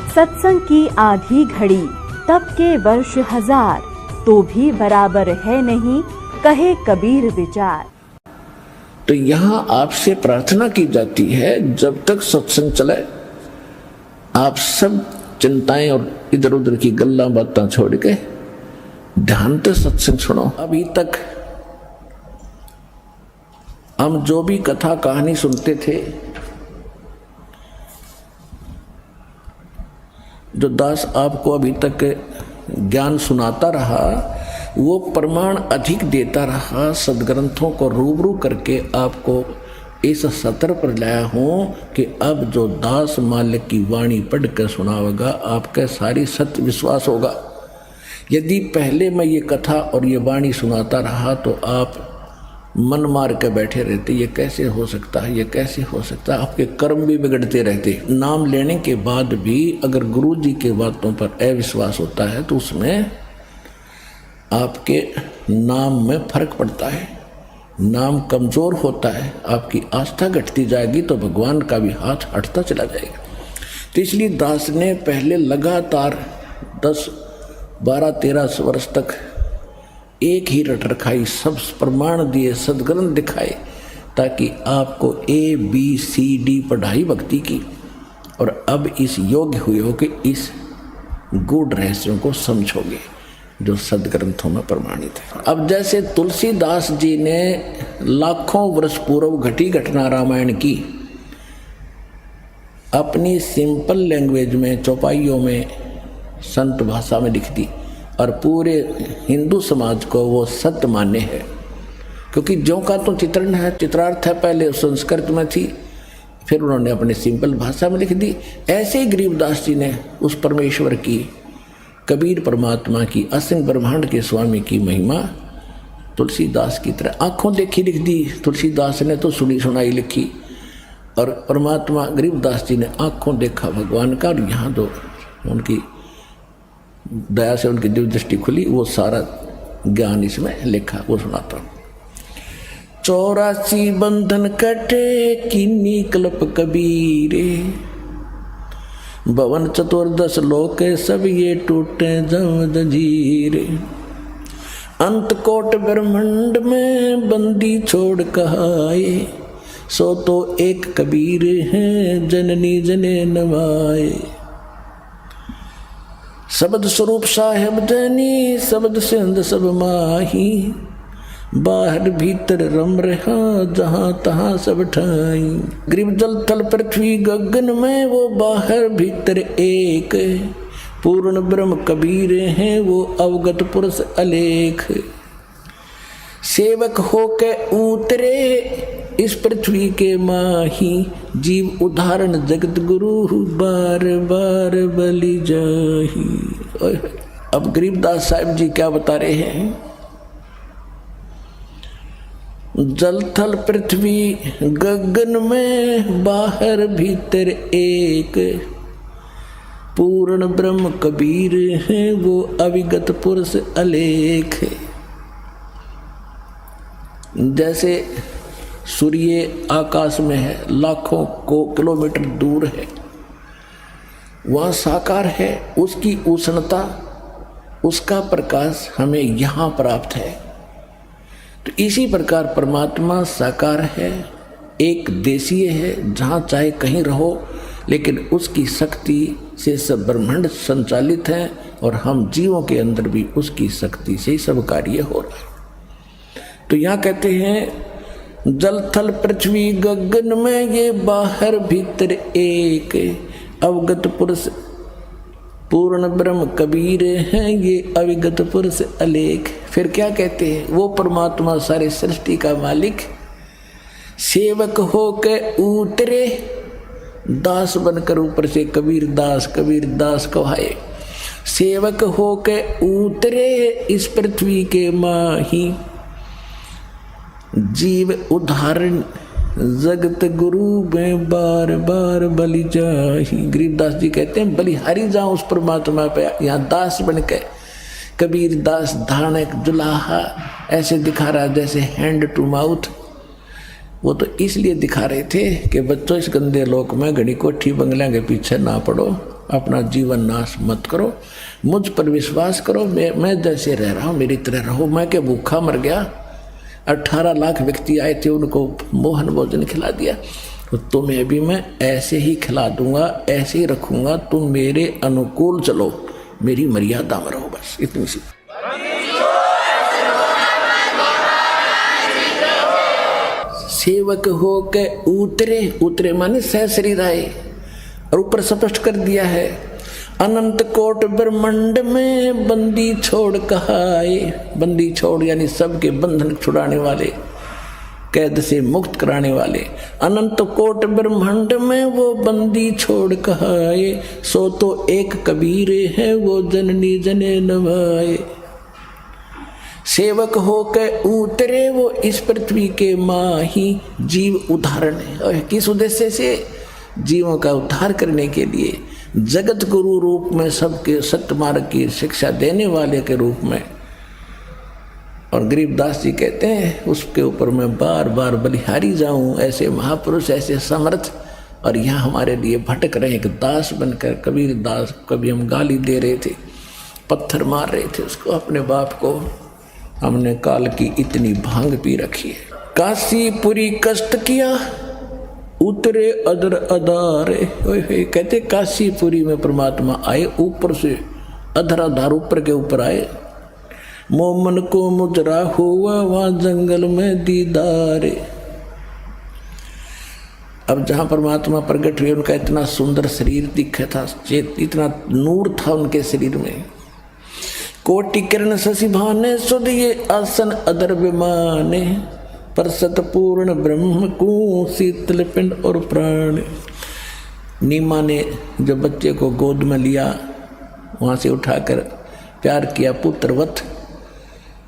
सत्संग की आधी घड़ी तब के वर्ष 1000, तो भी बराबर है नहीं कहे कबीर विचार। तो यहाँ आपसे प्रार्थना की जाती है, जब तक सत्संग चले आप सब चिंताएं और इधर उधर की गल्ला बातें छोड़ के ध्यान से सत्संग सुनो। अभी तक हम जो भी कथा कहानी सुनते थे, जो दास आपको अभी तक ज्ञान सुनाता रहा, वो प्रमाण अधिक देता रहा। सदग्रंथों को रूबरू करके आपको इस सत्र पर लाया हूं कि अब जो दास मालिक की वाणी पढ़कर सुनावेगा, आपका सारी सत्य विश्वास होगा। यदि पहले मैं ये कथा और ये वाणी सुनाता रहा तो आप मन मार के बैठे रहते, ये कैसे हो सकता है, ये कैसे हो सकता है, आपके कर्म भी बिगड़ते रहते। नाम लेने के बाद भी अगर गुरु जी के बातों पर अविश्वास होता है तो उसमें आपके नाम में फर्क पड़ता है, नाम कमज़ोर होता है, आपकी आस्था घटती जाएगी तो भगवान का भी हाथ हटता चला जाएगा। तो इसलिए दास ने पहले लगातार 10, 12, 13 वर्ष तक एक ही रट रखाई, सब प्रमाण दिए, सदग्रंथ दिखाए, ताकि आपको ABCD पढ़ाई भक्ति की, और अब इस योग्य हुए हो कि इस गूढ़ रहस्यों को समझोगे जो सदग्रंथों में प्रमाणित है। अब जैसे तुलसीदास जी ने लाखों वर्ष पूर्व घटी घटना रामायण की अपनी सिंपल लैंग्वेज में, चौपाइयों में, संत भाषा में लिख दी, और पूरे हिंदू समाज को वो सत्य मान्य है, क्योंकि जो का तो चित्रण है, चित्रार्थ है, पहले संस्कृत में थी, फिर उन्होंने अपनी सिंपल भाषा में लिख दी। ऐसे ही गरीबदास जी ने उस परमेश्वर की, कबीर परमात्मा की, असिंग ब्रह्मांड के स्वामी की महिमा तुलसीदास की तरह आंखों देखी लिख दी। तुलसीदास ने तो सुनी सुनाई लिखी, और परमात्मा गरीबदास जी ने आंखों देखा भगवान का, और यहाँ तो उनकी दया से उनकी दिव्य दृष्टि खुली, वो सारा ज्ञान इसमें लिखा, वो सुनाता हूँ। 84 बंधन कटे किन्नी कल्प कबीरे, भवन 14 लोक सब ये टूटे जम जंजीरे, अंत कोट ब्रह्मांड में बंदी छोड़ कहाए, सो तो एक कबीर है जननी जने नवाए। शब्द स्वरूप साहेब जनी, शब्द सिंध सब माही, बाहर भीतर रम रहा जहां तहां सब ठाई। ग्रीव जल थल पृथ्वी गगन में वो बाहर भीतर एक, पूर्ण ब्रह्म कबीर हैं वो अवगत पुरुष अलेख। सेवक होके उतरे इस पृथ्वी के माही, जीव उदाहरण जगत गुरु बार बार बलि जाही। अब गरीबदास साहिब जी क्या बता रहे हैं? जल थल पृथ्वी गगन में बाहर भीतर एक, पूर्ण ब्रह्म कबीर है वो अविगत पुरुष अलेख। जैसे सूर्य आकाश में है, लाखों को किलोमीटर दूर है, वहाँ साकार है, उसकी उष्णता, उसका प्रकाश हमें यहाँ प्राप्त है। तो इसी प्रकार परमात्मा साकार है, एक देशीय है, जहाँ चाहे कहीं रहो, लेकिन उसकी शक्ति से सब ब्रह्मांड संचालित है, और हम जीवों के अंदर भी उसकी शक्ति से सब कार्य हो रहा है। तो यहाँ कहते हैं जल थल पृथ्वी गगन में ये बाहर भीतर एक, अवगत पुरुष पूर्ण ब्रह्म कबीर हैं ये अविगत पुरुष अलेख। फिर क्या कहते हैं? वो परमात्मा सारे सृष्टि का मालिक सेवक हो के उतरे, दास बनकर ऊपर से कबीर दास कहाए। सेवक हो के उतरे इस पृथ्वी के माही, जीव उदाहरण जगत गुरु में बार बार बलि जाही। गरीबदास जी कहते हैं बलिहारी जाऊं उस परमात्मा पे, यहाँ दास बन के कबीर दास धानक जुलाहा ऐसे दिखा रहा जैसे हैंड टू माउथ। वो तो इसलिए दिखा रहे थे कि बच्चों इस गंदे लोक में घड़ी कोठी बंगलियां के पीछे ना पड़ो, अपना जीवन नाश मत करो, मुझ पर विश्वास करो, मैं जैसे रह रहा हूँ मेरी तरह रहो। मैं क्या भूखा मर गया? 18 लाख व्यक्ति आए थे, उनको मोहन भोजन खिला दिया, तो तुम्हें भी मैं ऐसे ही खिला दूंगा, ऐसे ही रखूंगा, तुम मेरे अनुकूल चलो, मेरी मर्यादा में रहो, बस इतनी सी। सेवक हो के उतरे, उतरे माने सह शरीर आए, और ऊपर स्पष्ट कर दिया है, अनंत कोट ब्रह्मांड में बंदी छोड़ कहाए। बंदी छोड़ यानी सबके बंधन छुड़ाने वाले, कैद से मुक्त कराने वाले। अनंत कोट ब्रह्मांड में वो बंदी छोड़ कहाए, सो तो एक कबीर है वो जननी जने नवाए। सेवक हो के उतरे वो इस पृथ्वी के माही, जीव उदाहरण है। किस उद्देश्य से? जीवों का उद्धार करने के लिए, जगत गुरु रूप में सबके सत्य मार्ग की शिक्षा देने वाले के रूप में। और गरीबदास जी कहते हैं उसके ऊपर मैं बार बार बलिहारी जाऊं, ऐसे महापुरुष, ऐसे समर्थ, और यहाँ हमारे लिए भटक रहे, एक दास बनकर। कबीर दास, कभी हम गाली दे रहे थे, पत्थर मार रहे थे उसको, अपने बाप को। हमने काल की इतनी भांग पी रखी है। काशीपुरी कष्ट किया उतरे अदर अदारे। कहते काशीपुरी में परमात्मा आए, ऊपर से अधर अधार ऊपर के ऊपर आए। मोमन को मुजरा हुआ वहां जंगल में दीदारे। अब जहां परमात्मा प्रकट हुए, उनका इतना सुंदर शरीर दिखा था, इतना नूर था उनके शरीर में। कोटि किरण शशि भाने, सुध ये आसन अदर विमाने, पर सतपूर्ण ब्रह्म को शीतल पिंड और प्राण। नीमा ने जब बच्चे को गोद में लिया, वहाँ से उठाकर प्यार किया पुत्रवत।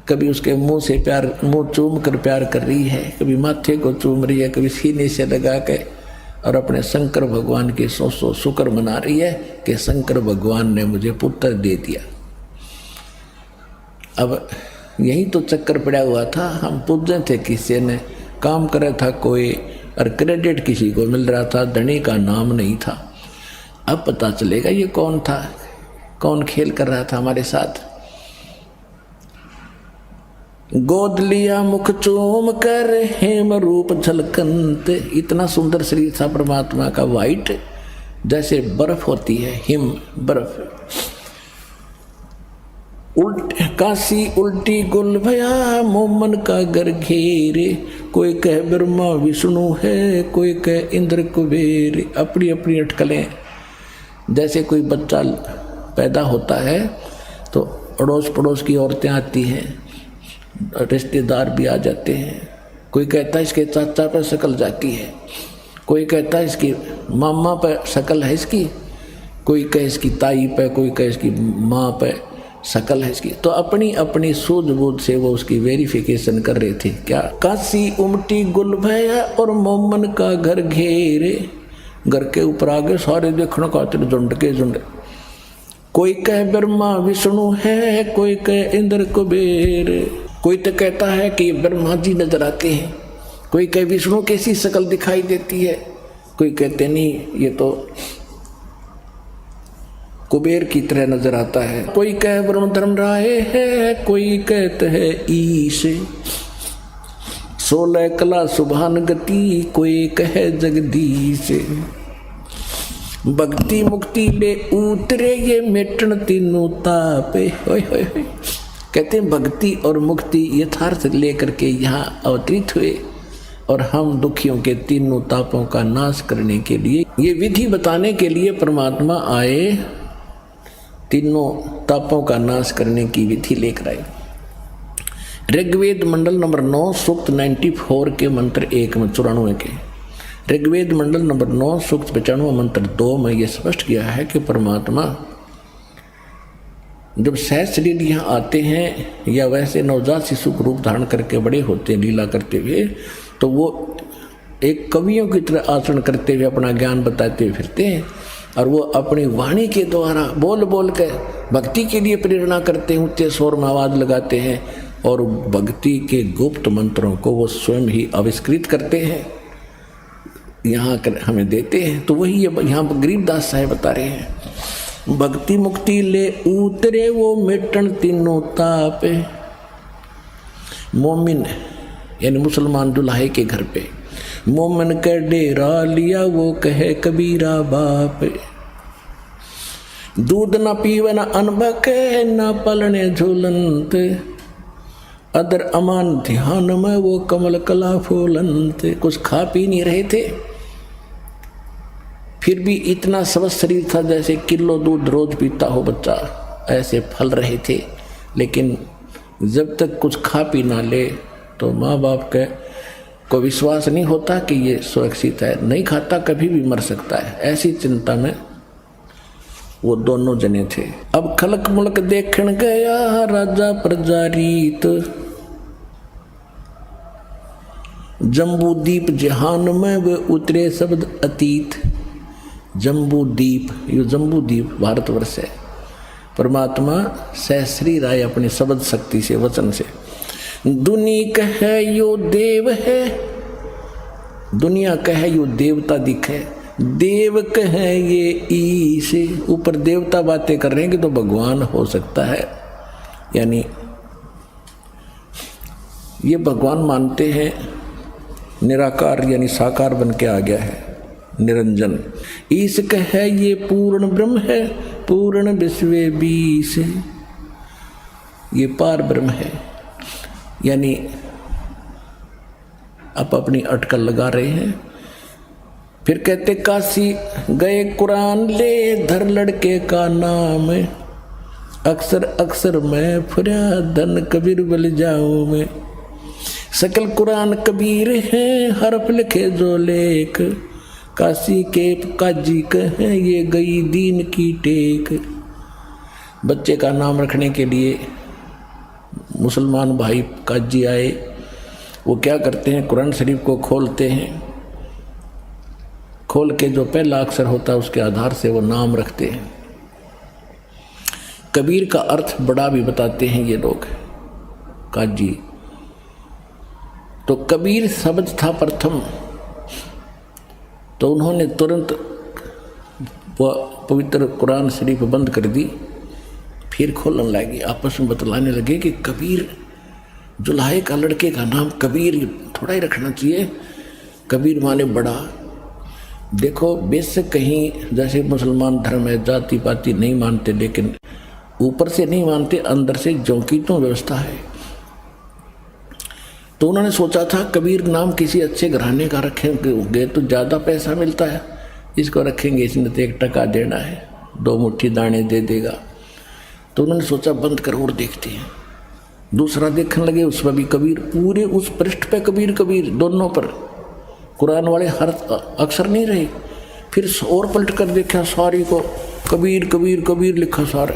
कभी उसके मुंह से प्यार, मुंह चूम कर प्यार कर रही है, कभी माथे को चूम रही है, कभी सीने से लगा के, और अपने शंकर भगवान की सौ शुक्र मना रही है कि शंकर भगवान ने मुझे पुत्र दे दिया। अब यही तो चक्कर पड़ा हुआ था, हम पूजे थे, किसी ने काम करे था कोई, और क्रेडिट किसी को मिल रहा था, धनी का नाम नहीं था। अब पता चलेगा ये कौन था, कौन खेल कर रहा था हमारे साथ। गोद लिया मुख चूम कर हेम रूप झलकंते। इतना सुंदर शरीर था परमात्मा का, वाइट जैसे बर्फ होती है, हिम बर्फ। काशी उल्टी गुल भया मोमन का घर घेरे, कोई कह ब्रह्मा विष्णु है, कोई कह इंद्र कुबेर। अपनी अपनी अटकलें। जैसे कोई बच्चा पैदा होता है तो अड़ोस पड़ोस की औरतें आती हैं, रिश्तेदार भी आ जाते हैं। कोई कहता है इसके चाचा पर शक्ल जाती है, कोई कहता है इसकी मामा पर शक्ल है इसकी, कोई कहे इसकी ताई पे, कोई कहे इसकी माँ पे शकल है इसकी। तो अपनी अपनी सूझबूझ से वो उसकी वेरिफिकेशन कर रहे थे। क्या? काशी उमटी गुल भया और मोमन का घर घेरे। घर के ऊपर आगे सारे देखने खातिर झुंड के झुंड। कोई कहे ब्रह्मा विष्णु है, कोई कहे इंद्र कुबेर। कोई तो कहता है कि ब्रह्मा जी नजर आते हैं, कोई कहे विष्णु कैसी शक्ल दिखाई देती है, कोई कहते नहीं ये तो कुबेर की तरह नजर आता है। कोई कहे ब्रह्म धर्म राय है, कोई कहते है ईश। 16 कला सुभान गति, कोई कहे जगदीश। भक्ति मुक्ति ले उतरे ये मेटन तीनों तापे। कहते हैं भक्ति और मुक्ति यथार्थ लेकर के यहाँ अवतरित हुए, और हम दुखियों के तीनों तापों का नाश करने के लिए, ये विधि बताने के लिए परमात्मा आए, तीनों तापों का नाश करने की विधि लेकर आए। ऋग्वेद मंडल नंबर 9 सूक्त 94 के मंत्र 1 में 94 के, ऋग्वेद मंडल नंबर 9 सूक्त 95 मंत्र 2 में यह स्पष्ट किया है कि परमात्मा जब सहज शरीर यहाँ आते हैं या वैसे नवजात शिशु को रूप धारण करके बड़े होते हैं लीला करते हुए, तो वो एक कवियों की तरह आचरण करते हुए अपना ज्ञान बताते हुए फिरते हैं, और वो अपनी वाणी के द्वारा बोल बोल कर भक्ति के लिए प्रेरणा करते हैं, ऊंचे स्वर में आवाज़ लगाते हैं, और भक्ति के गुप्त मंत्रों को वो स्वयं ही आविष्कृत करते हैं, यहाँ कर हमें देते हैं। तो वही यहाँ गरीबदास साहब बता रहे हैं। भक्ति मुक्ति ले उतरे वो मिटन तीनों ताप। मोमिन यानी मुसलमान दुल्हे के घर पे मोमिन के डेरा लिया वो कहे कबीरा बाप। दूध न पीवे न अनबके न पलने झूलंत, अदर अमान ध्यान में वो कमल कला फूलंत। कुछ खा पी नहीं रहे थे, फिर भी इतना स्वस्थ शरीर था जैसे किलो दूध रोज पीता हो बच्चा, ऐसे फल रहे थे। लेकिन जब तक कुछ खा पी ना ले तो माँ बाप के को विश्वास नहीं होता कि ये सुरक्षित है, नहीं खाता कभी भी मर सकता है, ऐसी चिंता में वो दोनों जने थे। अब खलक मुलक देखन गया राजा प्रजारीत, जम्बू दीप जहान में वे उतरे शब्द अतीत। जम्बू दीप, ये जम्बू द्वीप भारतवर्ष है। परमात्मा सहस्री राय अपनी शब्द शक्ति से वचन से दुनिया कहे यो देव है, दुनिया कहे यो देवता दिखे, देव कहे ये ईश। ऊपर देवता बातें कर रहे हैं कि तो भगवान हो सकता है, यानी ये भगवान मानते हैं निराकार यानी साकार बन के आ गया है, निरंजन। ईश कहे ये पूर्ण ब्रह्म है, पूर्ण विश्व बीस। ये पार ब्रह्म है, यानी आप अपनी अटकल लगा रहे हैं। फिर कहते काशी गए कुरान ले धर लड़के का नाम, अक्सर अक्सर मैं फुरा धन कबीर बल जाऊं मैं। सकल कुरान कबीर है हरफ लिखे जो लेख, काशी के काजी कहे ये गई दीन की टेक। बच्चे का नाम रखने के लिए मुसलमान भाई काजी आए। वो क्या करते हैं, कुरान शरीफ को खोलते हैं, खोल के जो पहला अक्षर होता है उसके आधार से वो नाम रखते हैं। कबीर का अर्थ बड़ा भी बताते हैं ये लोग काजी। तो कबीर शब्द था प्रथम, तो उन्होंने तुरंत पवित्र कुरान शरीफ बंद कर दी, फिर खोलने लगे, आपस में बतलाने लगे कि कबीर जुल्हाए का लड़के का नाम कबीर थोड़ा ही रखना चाहिए, कबीर माने बड़ा। देखो बेशक कहीं जैसे मुसलमान धर्म है जाति पाति नहीं मानते, लेकिन ऊपर से नहीं मानते, अंदर से जौकी तो व्यवस्था है। तो उन्होंने सोचा था कबीर नाम किसी अच्छे घराने का रखेंगे तो ज़्यादा पैसा मिलता है, इसको रखेंगे, इसने तो 1 टका देना है, 2 मुट्ठी दाने दे देगा। तो उन्होंने सोचा बंद कर और देखते हैं। दूसरा देखने लगे, उसमें भी कबीर, पूरे उस पृष्ठ पे कबीर कबीर दोनों पर, कुरान वाले हर अक्षर नहीं रहे। फिर और पलट कर देखा, सारी को कबीर कबीर कबीर लिखा सारा।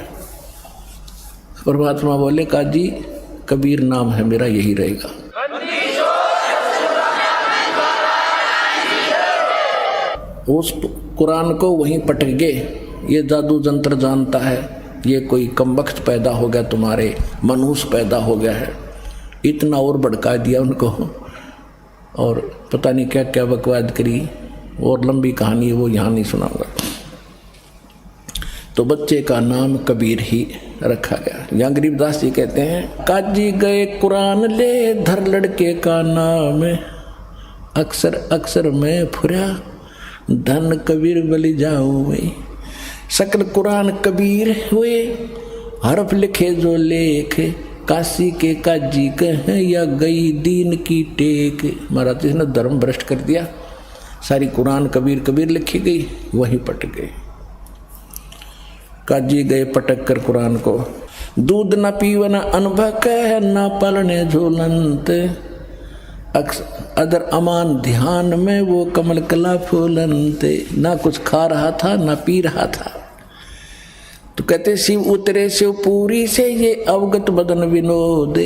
परमात्मा बोले काजी कबीर नाम है मेरा, यही रहेगा। उस कुरान को वहीं पटक गए, ये जादू जंत्र जानता है, ये कोई कमबख्त पैदा हो गया, तुम्हारे मनुष्य पैदा हो गया है, इतना और भड़का दिया उनको, और पता नहीं क्या क्या बकवाद करी, और लंबी कहानी है वो यहाँ नहीं सुनाऊंगा। तो बच्चे का नाम कबीर ही रखा गया। यहाँ गरीबदास जी कहते हैं काजी गए कुरान ले धर लड़के का नाम, अक्सर अक्सर मैं फुरा धन कबीर बलि जाऊं मैं। सकल कुरान कबीर हुए हरफ लिखे जो लेख, काशी के काजी कहे या गई दीन की टेक। महाराज ने धर्म भ्रष्ट कर दिया, सारी कुरान कबीर कबीर लिखी गई, वहीं पटक गए। काजी गए पटक कर कुरान को। दूध न पीवन अनुभव कह न पलने झूलंत, अदर अमान ध्यान में वो कमल कला फूलंत। ना कुछ खा रहा था ना पी रहा था। तो कहते शिव उतरे शिव पूरी से ये अवगत बदन विनोद।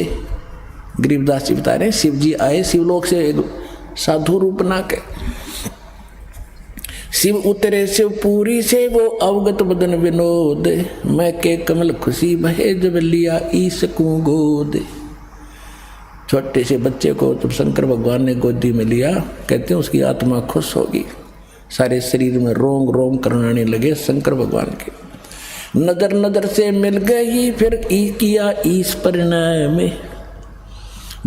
गरीबदास जी बता रहे हैं शिव जी आए शिवलोक से एक साधु रूप ना के, शिव उतरे शिव पूरी से वो अवगत बदन विनोद। मैं के कमल खुशी बहे जब लिया ईश को गोद। छोटे से बच्चे को जब शंकर भगवान ने गोदी में लिया, कहते हैं उसकी आत्मा खुश होगी, सारे शरीर में रोंग रोंग करनाने लगे शंकर भगवान के। नजर नजर से मिल गई फिर किया ईश परिणय में,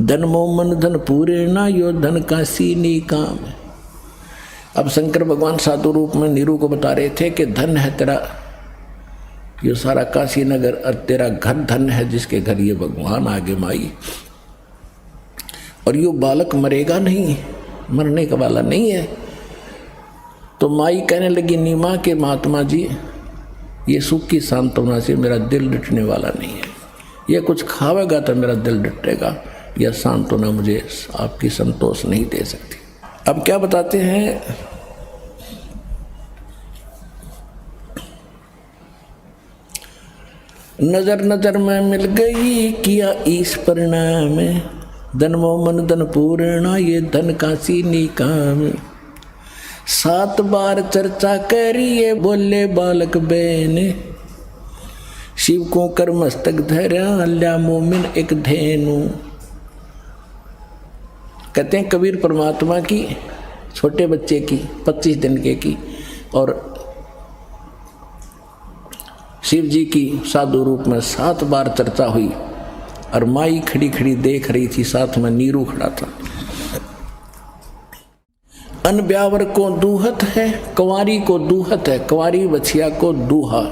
धन मोमन धन पूरे ना यो धन का सीनी काम। अब शंकर भगवान साधु रूप में नीरू को बता रहे थे कि धन है तेरा ये सारा काशी नगर और तेरा घर धन है जिसके घर ये भगवान आगे माई, और यो बालक मरेगा नहीं, मरने का वाला नहीं है। तो माई कहने लगी नीमा के महात्मा जी ये सुख की सांत्वना से मेरा दिल डटने वाला नहीं है, ये कुछ खावेगा तो मेरा दिल डटेगा, यह सांत्वना मुझे आपकी संतोष नहीं दे सकती। अब क्या बताते हैं, नजर नजर में मिल गई किया ईश परिणाम, धन मोमन धन पूर्णा ये धन का सीनी काम। 7 बार चर्चा करिए बोले बालक बेने, शिव को कर मस्तक धरा ल्या मोमिन एक धेनु। कहते हैं कबीर परमात्मा की छोटे बच्चे की 25 दिन के की और शिव जी की साधु रूप में 7 बार चर्चा हुई, और माई खड़ी खड़ी देख रही थी, साथ में नीरू खड़ा था। अनब्यावर को दूहत है, कुंवारी को दूहत है, कुंवारी बछिया को दूहा।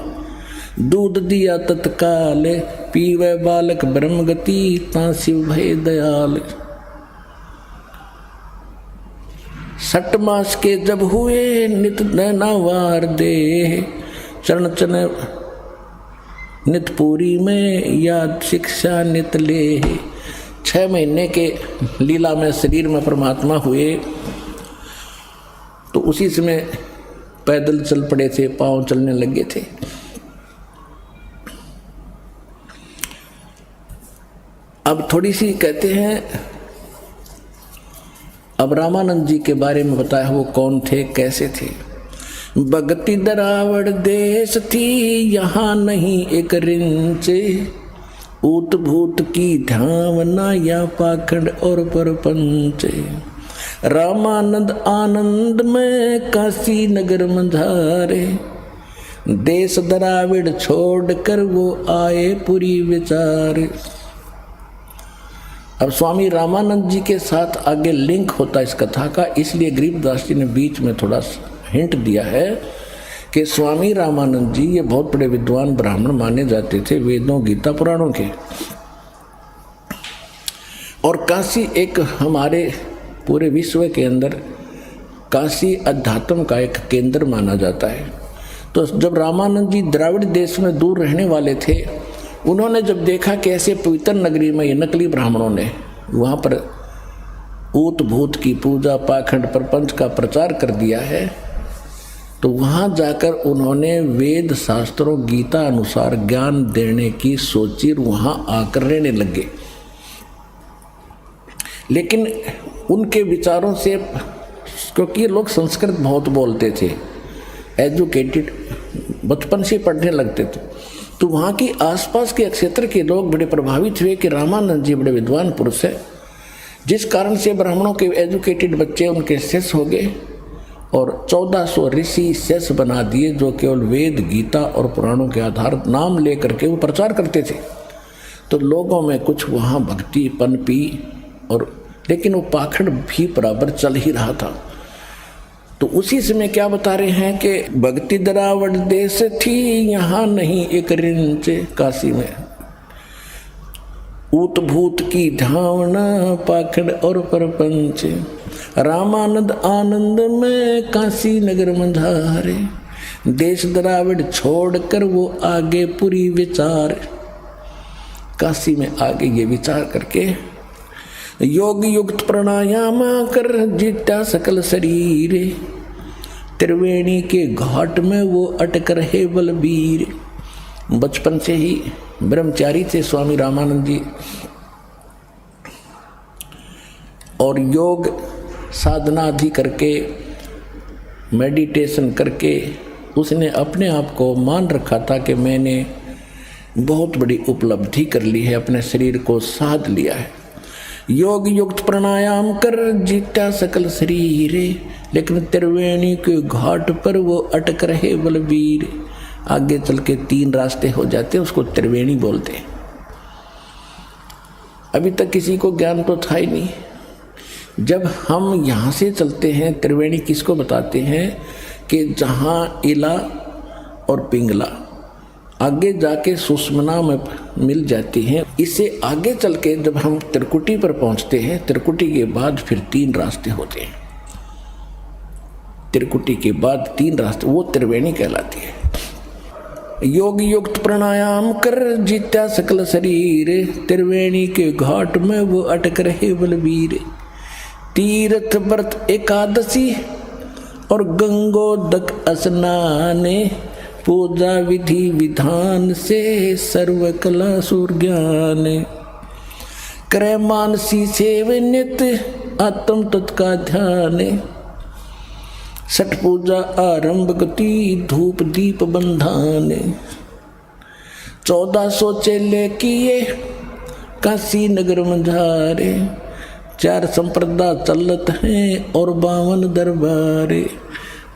दूध दिया तत्काल पीवे बालक ब्रह्म गति, ता शिव भय दयाल। 6 मास के जब हुए नित नैनावार दे, चरण चरण नित पूरी में याद शिक्षा नित ले। 6 महीने के लीला में शरीर में परमात्मा हुए तो उसी समय पैदल चल पड़े थे, पांव चलने लगे थे। अब थोड़ी सी कहते हैं, अब रामानंद जी के बारे में बताया वो कौन थे, कैसे थे। भगति दरावड़ देश थी यहाँ नहीं एक रिंचे, ऊत भूत की धावना या पाखंड और परपंचे। रामानंद आनंद में काशी नगर मंझारे, देश दराविड़ छोड़ कर वो आए पूरी विचार। अब स्वामी रामानंद जी के साथ आगे लिंक होता है इस कथा का, इसलिए गरीबदास जी ने बीच में थोड़ा हिंट दिया है कि स्वामी रामानंद जी ये बहुत बड़े विद्वान ब्राह्मण माने जाते थे, वेदों गीता पुराणों के। और काशी एक हमारे पूरे विश्व के अंदर काशी अध्यात्म का एक केंद्र माना जाता है। तो जब रामानंद जी द्राविड़ देश में दूर रहने वाले थे, उन्होंने जब देखा कि ऐसे पवित्र नगरी में ये नकली ब्राह्मणों ने वहाँ पर ऊत भूत की पूजा पाखंड प्रपंच का प्रचार कर दिया है, तो वहाँ जाकर उन्होंने वेद शास्त्रों गीता अनुसार ज्ञान देने की सोची, वहाँ आकर रहने लगे। लेकिन उनके विचारों से, क्योंकि लोग संस्कृत बहुत बोलते थे, एजुकेटेड बचपन से पढ़ने लगते थे, तो वहाँ की आसपास के क्षेत्र के लोग बड़े प्रभावित हुए कि रामानंद जी बड़े विद्वान पुरुष है, जिस कारण से ब्राह्मणों के एजुकेटेड बच्चे उनके शिष्य हो गए और 1400 ऋषि शिष्य बना दिए, जो केवल वेद गीता और पुराणों के आधार नाम लेकर के वो प्रचार करते थे। तो लोगों में कुछ वहाँ भक्ति पनपी, और लेकिन वो पाखंड भी बराबर चल ही रहा था। तो उसी समय क्या बता रहे हैं कि भक्ति दरावड़ देश थी यहाँ नहीं एक रिंच, काशी में ऊत भूत की धावना पाखंड और परपंच। रामानंद आनंद में काशी नगर मंझारे, देश दरावड़ छोड़कर वो आगे पूरी विचार। काशी में आगे ये विचार करके योग युक्त प्राणायाम कर जीता सकल शरीर, त्रिवेणी के घाट में वो अटक रहे बलबीर। बचपन से ही ब्रह्मचारी थे स्वामी रामानंद जी, और योग साधना आदि करके मेडिटेशन करके उसने अपने आप को मान रखा था कि मैंने बहुत बड़ी उपलब्धि कर ली है, अपने शरीर को साध लिया है। योग युक्त प्राणायाम कर जीता सकल शरीर, लेकिन त्रिवेणी के घाट पर वो अटक रहे बलबीर। आगे चल के 3 रास्ते हो जाते हैं, उसको त्रिवेणी बोलते हैं। अभी तक किसी को ज्ञान तो था ही नहीं। जब हम यहाँ से चलते हैं, त्रिवेणी किसको बताते हैं कि जहाँ इला और पिंगला आगे जाके सुषमना में मिल जाती हैं। इससे आगे चल के जब हम त्रिकुटी पर पहुँचते हैं, त्रिकुटी के बाद फिर 3 रास्ते होते हैं। त्रिकुटी के बाद 3 रास्ते, वो त्रिवेणी कहलाती है। योग युक्त प्राणायाम कर जीत्या सकल शरीर, त्रिवेणी के घाट में वो अटक रहे बलवीर। तीर्थ व्रत एकादशी और गंगोदक स्नान, पूजा विधि विधान से सर्व कला सुर ज्ञान। करे मानसी सेव नित्य आत्म तत्का ध्यान, छठ पूजा आरंभ गति धूप दीप बंधान। 1400 चेले किए काशी नगर मंझारे, 4 संप्रदा चलत हैं और 52 दरबारे।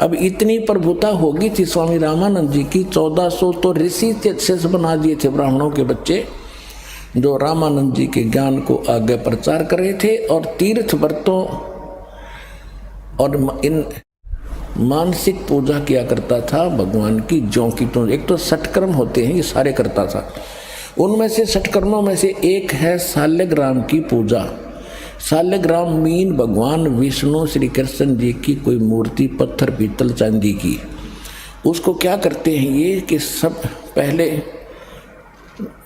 अब इतनी प्रभुता होगी थी स्वामी रामानंद जी की। 1400 तो ऋषि शेष बना दिए थे, ब्राह्मणों के बच्चे, जो रामानंद जी के ज्ञान को आगे प्रचार कर रहे थे। और तीर्थ व्रतों और इन मानसिक पूजा किया करता था भगवान की, ज्यों की तो एक तो सटकर्म होते हैं, ये सारे करता था। उनमें से सटकर्मों में से एक है शाल्यग्राम की पूजा। शाल्यग्राम मीन भगवान विष्णु श्री कृष्ण जी की कोई मूर्ति, पत्थर पीतल चांदी की। उसको क्या करते हैं ये कि सब पहले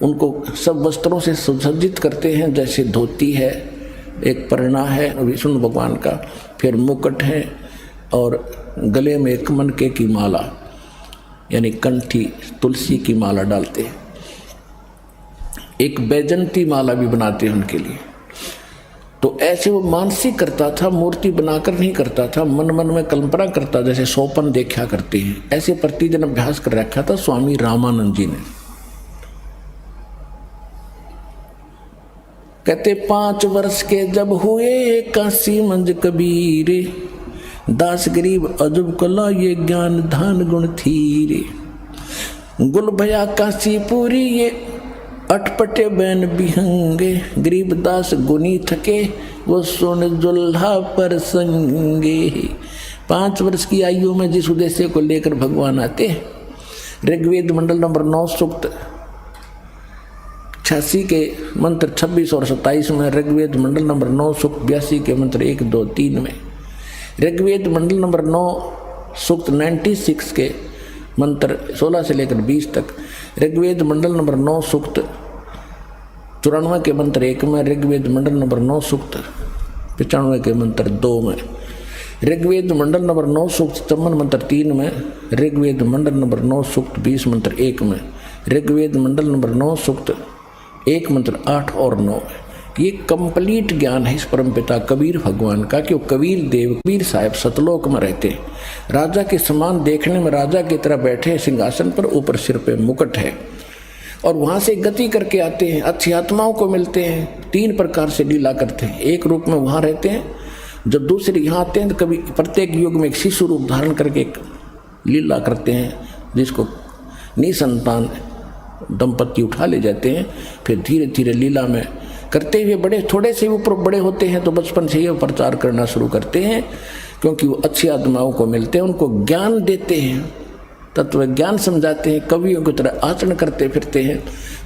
उनको सब वस्त्रों से सुसज्जित करते हैं, जैसे धोती है, एक परना है विष्णु भगवान का, फिर मुकुट है और गले में एक मनके की माला यानी कंठी तुलसी की माला डालते हैं। एक बैजंती माला भी बनाते हैं उनके लिए। तो ऐसे वो मानसिक करता था, मूर्ति बनाकर नहीं करता था, मन मन में कल्पना करता, जैसे सोपन देखा करते हैं, ऐसे प्रतिदिन अभ्यास कर रखा था स्वामी रामानंद जी ने। कहते 5 वर्ष के जब हुए काशी मंज कबीर, दास गरीब अजब कला ये ज्ञान धान गुण थीरे। गुल भया काशी पूरी ये अटपटे बैन बिहंगे, गरीब दास गुनी थके वो सुन जुल्हा पर संगे। 5 वर्ष की आयु में जिस उद्देश्य को लेकर भगवान आते हैं, ऋग्वेद मंडल नंबर 9 सूक्त 86 के मंत्र 26 और 27 में, ऋग्वेद मंडल नंबर 9 सूक्त 82 के मंत्र 1, 2, 3 में, ऋग्वेद मंडल नंबर 9 सूक्त 96 के मंत्र 16 से लेकर 20 तक, ऋग्वेद मंडल नंबर 9 सूक्त 94 के मंत्र 1 में, ऋग्वेद मंडल नंबर 9 सूक्त 95 के मंत्र 2 में, ऋग्वेद मंडल नंबर 9 सूक्त 54 मंत्र 3 में, ऋग्वेद मंडल नंबर 9 सूक्त 20 मंत्र 1 में, ऋग्वेद मंडल नंबर 9 सूक्त 1 मंत्र 8 और 9 में। ये कंप्लीट ज्ञान है इस परमपिता कबीर भगवान का, कि कबीर देव कबीर साहब सतलोक में रहते, राजा के समान देखने में राजा की तरह बैठे सिंहासन पर, ऊपर सिर पे मुकुट है, और वहाँ से गति करके आते हैं, अच्छी आत्माओं को मिलते हैं, 3 प्रकार से लीला करते हैं। एक रूप में वहाँ रहते हैं, जब दूसरे यहाँ आते हैं तो कभी प्रत्येक युग में एक शिशु रूप धारण करके एक लीला करते हैं, जिसको निसंतान दंपति उठा ले जाते हैं। फिर धीरे धीरे लीला में करते हुए बड़े थोड़े से ऊपर बड़े होते हैं तो बचपन से ये प्रचार करना शुरू करते हैं, क्योंकि वो अच्छी आत्माओं को मिलते हैं, उनको ज्ञान देते हैं, तत्व ज्ञान समझाते हैं, कवियों की तरह आचरण करते फिरते हैं,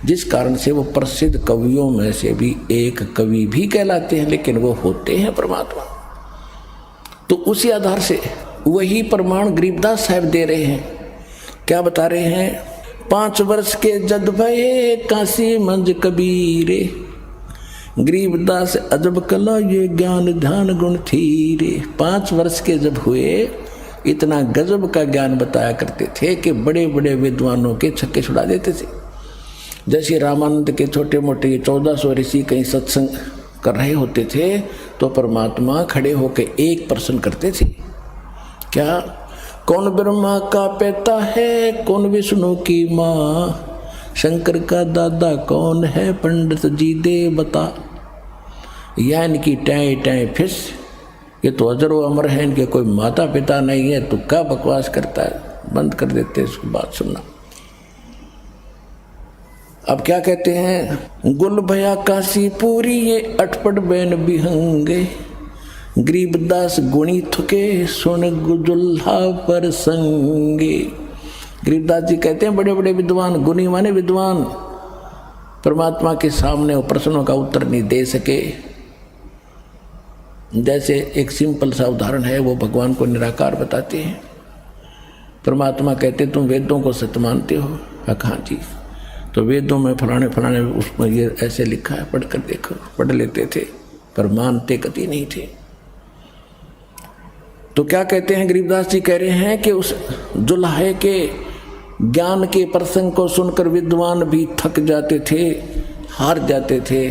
जिस कारण से वो प्रसिद्ध कवियों में से भी एक कवि भी कहलाते हैं, लेकिन वो होते हैं परमात्मा। तो उसी आधार से वही प्रमाण गरीबदास साहब दे रहे हैं। क्या बता रहे हैं? 5 वर्ष के जद भये काशी मंज कबीरे, गरीबदास अजब कला ये ज्ञान ध्यान गुण थीरे। 5 वर्ष के जब हुए इतना गजब का ज्ञान बताया करते थे कि बड़े बड़े विद्वानों के छक्के छुड़ा देते थे। जैसे रामानंद के छोटे मोटे 1400 ऋषि कहीं सत्संग कर रहे होते थे तो परमात्मा खड़े होकर एक प्रश्न करते थे, क्या कौन ब्रह्मा का पिता है, कौन विष्णु की माँ, शंकर का दादा कौन है, पंडित जी दे बता। या इनकी टाई टाई फिस, ये तो अजरो अमर है, इनके कोई माता पिता नहीं है, तो क्या बकवास करता है, बंद कर देते इसको बात सुनना। अब क्या कहते हैं, गुल भया काशी पूरी ये अटपट बैन बिहंगे, गरीबदास गुणी थुके सुन गुजुल्हा पर संगे। गरीबदास जी कहते हैं बड़े बड़े विद्वान, गुणी माने विद्वान, परमात्मा के सामने वो प्रश्नों का उत्तर नहीं दे सके। जैसे एक सिंपल सा उदाहरण है, वो भगवान को निराकार बताते हैं। परमात्मा कहते तुम वेदों को सत्य मानते हो? हाँ जी। तो वेदों में फलाने फलाने उसमें ये ऐसे लिखा है, पढ़ कर देखो। पढ़ लेते थे पर मानते कभी नहीं थे। तो क्या कहते हैं, गरीबदास जी कह रहे हैं कि उस जुल्हे के ज्ञान के प्रसंग को सुनकर विद्वान भी थक जाते थे, हार जाते थे।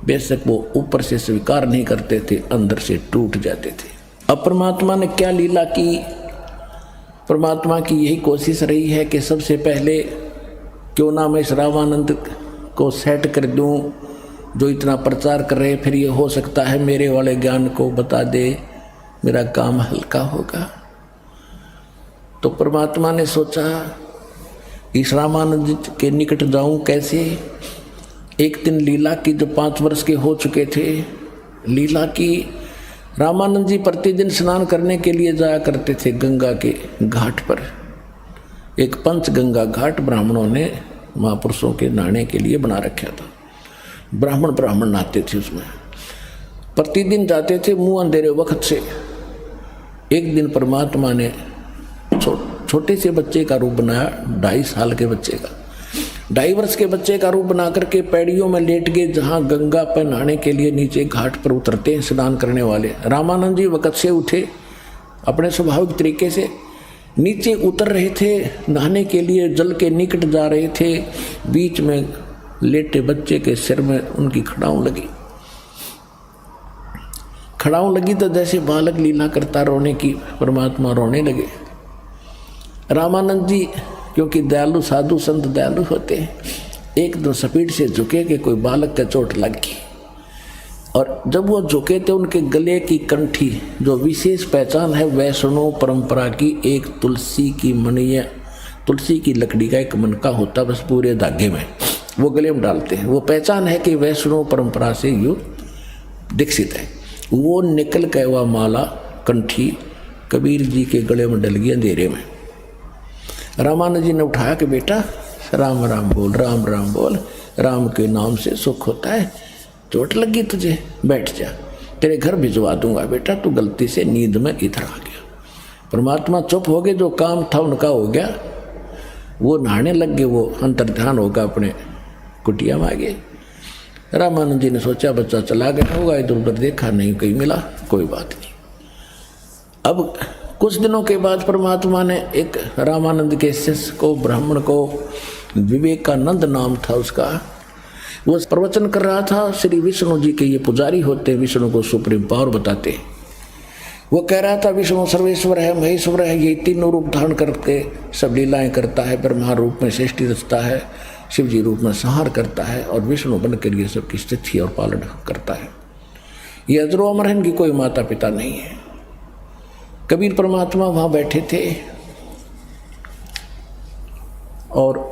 बेशक वो ऊपर से स्वीकार नहीं करते थे, अंदर से टूट जाते थे। अब परमात्मा ने क्या लीला की? परमात्मा की यही कोशिश रही है कि सबसे पहले क्यों ना मैं इस रामानंद को सेट कर दूं, जो इतना प्रचार कर रहे, फिर ये हो सकता है मेरे वाले ज्ञान को बता दे, मेरा काम हल्का होगा। तो परमात्मा ने सोचा इस रामानंद के निकट जाऊं कैसे। एक दिन लीला की, जो 5 वर्ष के हो चुके थे, लीला की। रामानंद जी प्रतिदिन स्नान करने के लिए जाया करते थे गंगा के घाट पर। एक पंचगंगा घाट ब्राह्मणों ने महापुरुषों के नहाने के लिए बना रखा था। ब्राह्मण नहाते थे उसमें, प्रतिदिन जाते थे मुंह अंधेरे वक्त से। एक दिन परमात्मा ने छोटे से बच्चे का रूप बनाया, 2.5 साल के बच्चे का, 2.5 वर्ष के बच्चे का रूप बना करके पैड़ियों में लेट गए, जहाँ गंगा पर नहाने के लिए नीचे घाट पर उतरते हैं स्नान करने वाले। रामानंद जी वक्त से उठे, अपने स्वाभाविक तरीके से नीचे उतर रहे थे, नहाने के लिए जल के निकट जा रहे थे। बीच में लेटे बच्चे के सिर में उनकी खड़ाऊं लगी तो जैसे बालक लीला करता रोने की, परमात्मा रोने लगे। रामानंद जी क्योंकि दयालु साधु संत दयालु होते हैं, एकदम स्पीड से झुके कि कोई बालक का चोट लग गई। और जब वो झुके थे, उनके गले की कंठी, जो विशेष पहचान है वैष्णव परंपरा की, एक तुलसी की मणि, तुलसी की लकड़ी का एक मनका होता बस पूरे धागे में, वो गले में डालते हैं। वो पहचान है कि वैष्णव परंपरा से यो दीक्षित है। वो निकल के वह माला कंठी कबीर जी के गले में डल गई अंधेरे में। रामानंद जी ने उठाया कि बेटा राम राम बोल, राम राम बोल, राम के नाम से सुख होता है। चोट लगी तुझे, बैठ जा, तेरे घर भिजवा दूंगा बेटा, तू गलती से नींद में इधर आ गया। परमात्मा चुप हो गए, जो काम था उनका हो गया। वो नहाने लग गए, वो अंतर्ध्यान होगा अपने कुटिया में आ गए। रामानंद जी ने सोचा बच्चा चला गया होगा, इधर उधर देखा, नहीं कहीं मिला, कोई बात नहीं। अब कुछ दिनों के बाद परमात्मा ने एक रामानंद के शिष्य को, ब्राह्मण को, विवेकानंद नाम था उसका, वो प्रवचन कर रहा था। श्री विष्णु जी के ये पुजारी होते, विष्णु को सुप्रीम पावर बताते। वो कह रहा था विष्णु सर्वेश्वर है, महेश्वर है, ये तीनों रूप धारण करके सब लीलाएं करता है। ब्रह्मा रूप में सृष्टि रचता है, शिव जी रूप में संहार करता है, और विष्णु बन कर ये सबकी स्थिति और पालन करता है। ये अजरो अमर है, इनकी कोई माता पिता नहीं है। कबीर परमात्मा वहाँ बैठे थे और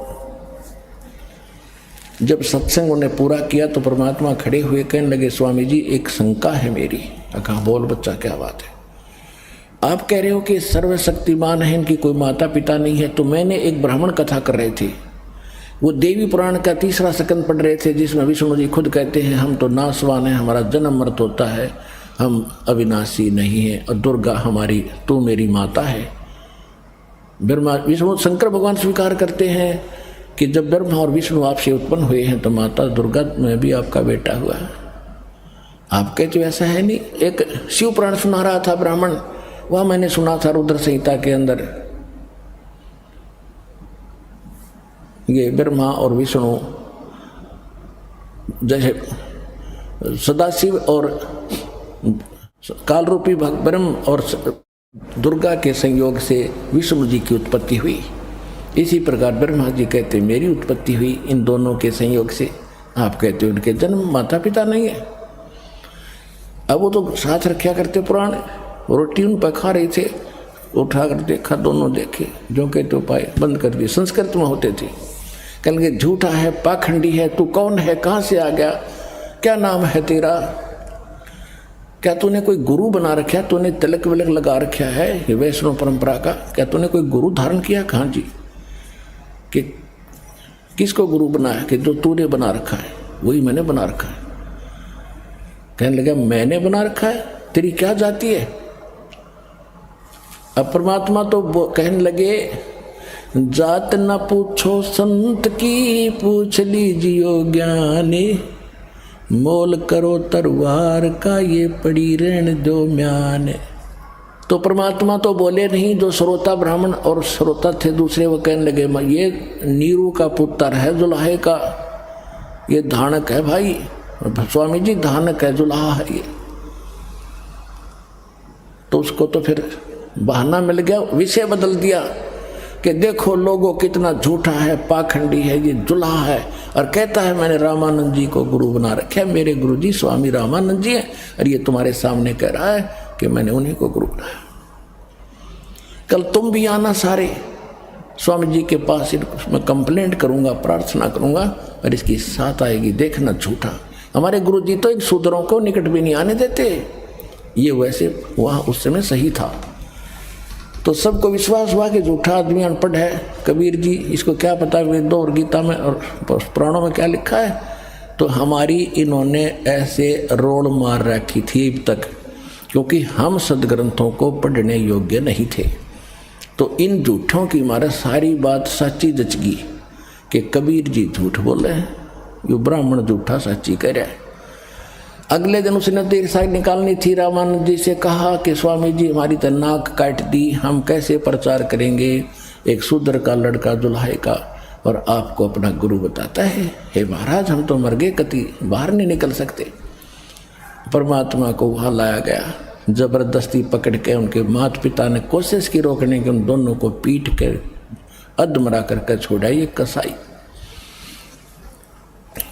जब सत्संग उन्हें पूरा किया तो परमात्मा खड़े हुए कहने लगे, स्वामी जी एक शंका है मेरी। कहा बोल बच्चा, क्या बात है? आप कह रहे हो कि सर्वशक्तिमान है, इनकी कोई माता पिता नहीं है। तो मैंने एक ब्राह्मण कथा कर रहे थे, वो देवी पुराण का 3रा स्कंद पढ़ रहे थे, जिसमें विष्णु जी खुद कहते हैं हम तो नाशवान हैं, हमारा जन्म मृत होता है, हम अविनाशी नहीं है, और दुर्गा हमारी, तू मेरी माता है। ब्रह्मा विष्णु शंकर भगवान स्वीकार करते हैं कि जब ब्रह्मा और विष्णु आपसे उत्पन्न हुए हैं तो माता दुर्गा में भी आपका बेटा हुआ है। आप कहते ऐसा है नहीं। एक शिव पुराण सुना रहा था ब्राह्मण, वह मैंने सुना था रुद्र संहिता के अंदर, ये ब्रह्मा और विष्णु जैसे सदाशिव और काल रूपी ब्रह्म और दुर्गा के संयोग से विष्णु जी की उत्पत्ति हुई। इसी प्रकार ब्रह्मा जी कहते मेरी उत्पत्ति हुई इन दोनों के संयोग से। आप कहते उनके जन्म माता पिता नहीं है। अब वो तो साथ रखा करते पुराण, रोटी उन पर खा रहे थे, उठा कर देखा, दोनों देखे, जो कहते पाए, बंद कर दिए। संस्कृत में होते थे, कहेंगे झूठा है, पाखंडी है, तू कौन है, कहाँ से आ गया, क्या नाम है तेरा, क्या तूने कोई गुरु बना रखा है, तूने तिलक विलक लगा रखा है ये वैष्णव परंपरा का, क्या तूने कोई गुरु धारण किया। कहाँ जी, कि किसको गुरु बनाया, कि जो तूने बना रखा है वही मैंने बना रखा है। कहने लगा मैंने बना रखा है, तेरी क्या जाति है। अब परमात्मा तो कहने लगे जात न पूछो संत की, पूछ लीजियो ज्ञानी, मोल करो तरवार का, ये पड़ी रहन दो म्यान। तो परमात्मा तो बोले नहीं, जो श्रोता ब्राह्मण और श्रोता थे दूसरे वो कहने लगे ये नीरू का पुत्र है, जुलाहे का, ये धानक है भाई, स्वामी जी धानक है, जुलाहा है ये। तो उसको तो फिर बहाना मिल गया, विषय बदल दिया कि देखो लोगों कितना झूठा है, पाखंडी है, ये जुलाहा है, और कहता है मैंने रामानंद जी को गुरु बना रखा है, मेरे गुरु जी स्वामी रामानंद जी हैं, और ये तुम्हारे सामने कह रहा है कि मैंने उन्हीं को गुरु बनाया। कल तुम भी आना सारे स्वामी जी के पास, मैं कंप्लेंट करूंगा, प्रार्थना करूंगा, और इसकी साथ आएगी, देखना झूठा। हमारे गुरु जी तो एक शूद्रों को निकट भी नहीं आने देते, ये वैसे वहाँ उस समय सही था। तो सबको विश्वास हुआ कि झूठा आदमी अनपढ़ है, कबीर जी इसको क्या पता वेदों और गीता में और पुराणों में क्या लिखा है। तो हमारी इन्होंने ऐसे रोड़ मार रखी थी अब तक, क्योंकि हम सदग्रंथों को पढ़ने योग्य नहीं थे। तो इन झूठों की हमारा सारी बात सच्ची जच गई कि कबीर जी झूठ बोले हैं, ये ब्राह्मण झूठा सच्ची कह रहा है। अगले दिन उसने देर साइड निकालनी थी, रामानंद जी से कहा कि स्वामी जी हमारी तो नाक काट दी, हम कैसे प्रचार करेंगे, एक शूद्र का लड़का दुल्हे का, और आपको अपना गुरु बताता है। हे महाराज हम तो मर गए, कति बाहर नहीं निकल सकते। परमात्मा को वहाँ लाया गया, जबरदस्ती पकड़ के उनके माता पिता ने कोशिश की रोकने की, उन दोनों को पीट के अधमरा करके छोड़ा। ये कसाई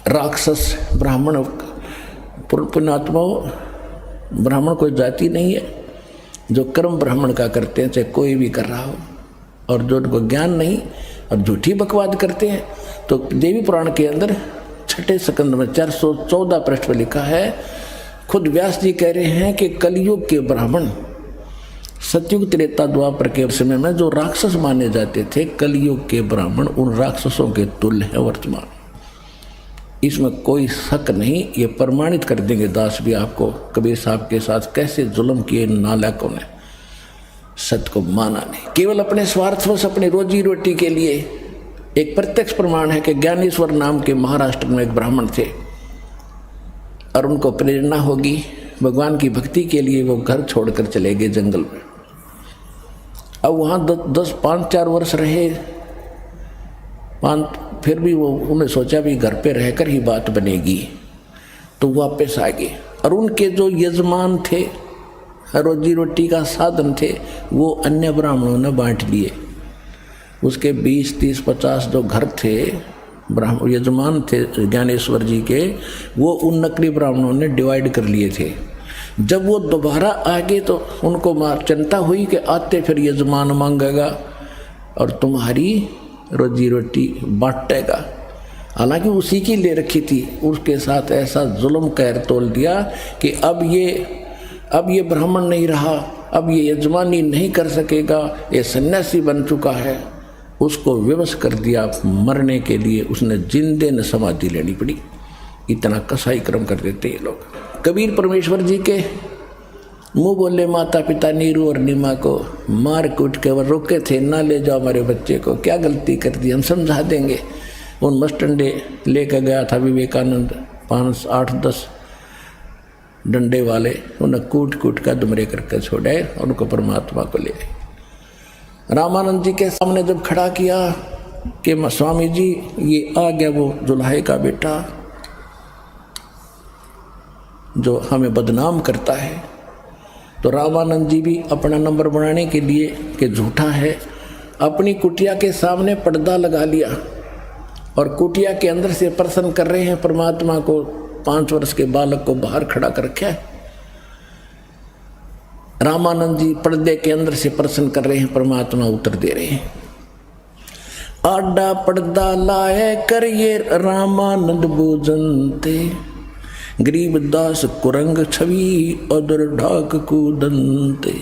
राक्षस ब्राह्मण पुण्यात्मा, ब्राह्मण कोई जाति नहीं है, जो कर्म ब्राह्मण का करते हैं, चाहे कोई भी कर रहा हो, और जो उनको ज्ञान नहीं और झूठी बकवाद करते हैं। तो देवी पुराण के अंदर छठे स्कंद में 414 पृष्ठ पर लिखा है, खुद व्यास जी कह रहे हैं कि कलयुग के ब्राह्मण सतयुग त्रेता द्वापर के समय में जो राक्षस माने जाते थे, कलयुग के ब्राह्मण उन राक्षसों के तुल्य है वर्तमान। इसमें कोई शक नहीं, ये प्रमाणित कर देंगे दास भी आपको, कबीर साहब के साथ कैसे जुल्म किए नालायकों ने, सत्य को माना नहीं, केवल अपने स्वार्थवश अपनी रोजी रोटी के लिए। एक प्रत्यक्ष प्रमाण है कि ज्ञानेश्वर नाम के महाराष्ट्र में एक ब्राह्मण थे, और उनको प्रेरणा होगी भगवान की भक्ति के लिए, वो घर छोड़कर चले गए जंगल में। अब वहाँ 5-4 वर्ष रहे, फिर भी वो उन्हें सोचा भी घर पे रहकर ही बात बनेगी, तो वापस आ गए। और उनके जो यजमान थे, रोजी रोटी का साधन थे, वो अन्य ब्राह्मणों ने बांट लिए। उसके 20, 30, 50 जो घर थे, ब्राह्मण यजमान थे ज्ञानेश्वर जी के, वो उन नकली ब्राह्मणों ने डिवाइड कर लिए थे। जब वो दोबारा आ गए तो उनको चिंता हुई कि आते फिर यजमान मांगेगा और तुम्हारी रोजी रोटी बांटेगा। हालांकि उसी की ले रखी थी, उसके साथ ऐसा जुल्म कहर तोल दिया कि अब ये ब्राह्मण नहीं रहा, अब ये यजमानी नहीं कर सकेगा, ये सन्यासी बन चुका है। उसको विवश कर दिया, मरने के लिए उसने जिंदे न समाधि लेनी पड़ी। इतना कसाई क्रम कर देते ये लोग। कबीर परमेश्वर जी के मुँह बोले माता पिता नीरू और नीमा को मार कूट के वो रोके थे, ना ले जाओ हमारे बच्चे को, क्या गलती कर दी, हम समझा देंगे। उन मस्टंडे लेकर गया था विवेकानंद, 5, 8, 10 डंडे वाले, उन्हें कूट कूट कर दुमरे करके छोड़े और उनको परमात्मा को ले आए। रामानंद जी के सामने जब खड़ा किया कि स्वामी जी ये आ गया वो जुल्हे का बेटा जो हमें बदनाम करता है, तो रामानंद जी भी अपना नंबर बनाने के लिए कि झूठा है, अपनी कुटिया के सामने पर्दा लगा लिया और कुटिया के अंदर से प्रसन्न कर रहे हैं परमात्मा को। 5 वर्ष के बालक को बाहर खड़ा कर रखा है। रामानंद जी पर्दे के अंदर से प्रसन्न कर रहे हैं, परमात्मा उत्तर दे रहे हैं। आडा पर्दा लाए कर ये रामानंद भोजनते, गरीबदास कुरंग छवि उधर ढाक कूदनते।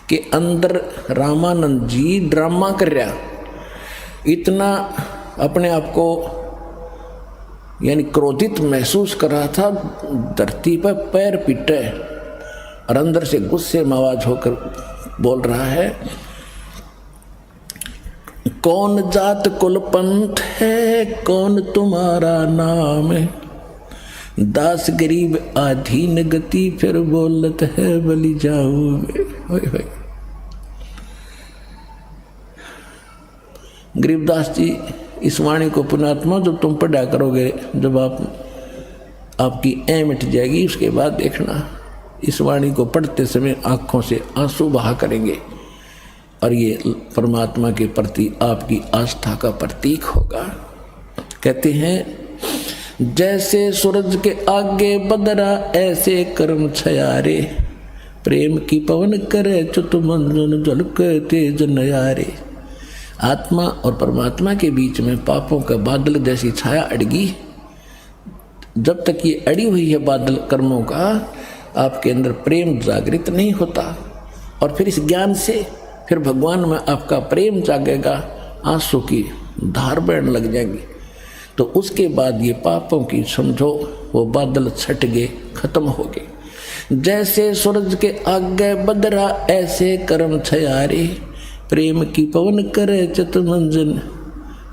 के अंदर रामानंद जी ड्रामा कर रहा, इतना अपने आप को यानी क्रोधित महसूस कर रहा था, धरती पर पैर पीटे और अंदर से गुस्से में आवाज होकर बोल रहा है, कौन जात कुल पंथ है, कौन तुम्हारा नाम है, दास गरीब आधीन गति फिर बोलत है बलि जाऊं। गरीबदास जी इस वाणी को पुण्यात्मा जब तुम पढ़ा करोगे, जब आपकी ऐ मिट जाएगी, उसके बाद देखना इस वाणी को पढ़ते समय आंखों से आंसू बहा करेंगे और ये परमात्मा के प्रति आपकी आस्था का प्रतीक होगा। कहते हैं जैसे सूरज के आगे बदरा ऐसे कर्म छयारे, प्रेम की पवन करे चुत मंजन झलक तेज नयारे। आत्मा और परमात्मा के बीच में पापों का बादल जैसी छाया अड़गी, जब तक ये अड़ी हुई है बादल कर्मों का, आपके अंदर प्रेम जागृत नहीं होता। और फिर इस ज्ञान से फिर भगवान में आपका प्रेम जागेगा, आंसू की धार बहने लग जाएंगी। तो उसके बाद ये पापों की समझो वो बादल छट गए, खत्म हो गए। जैसे सूरज के आगे बदरा ऐसे कर्म छयारे, प्रेम की पवन करे चित मंजन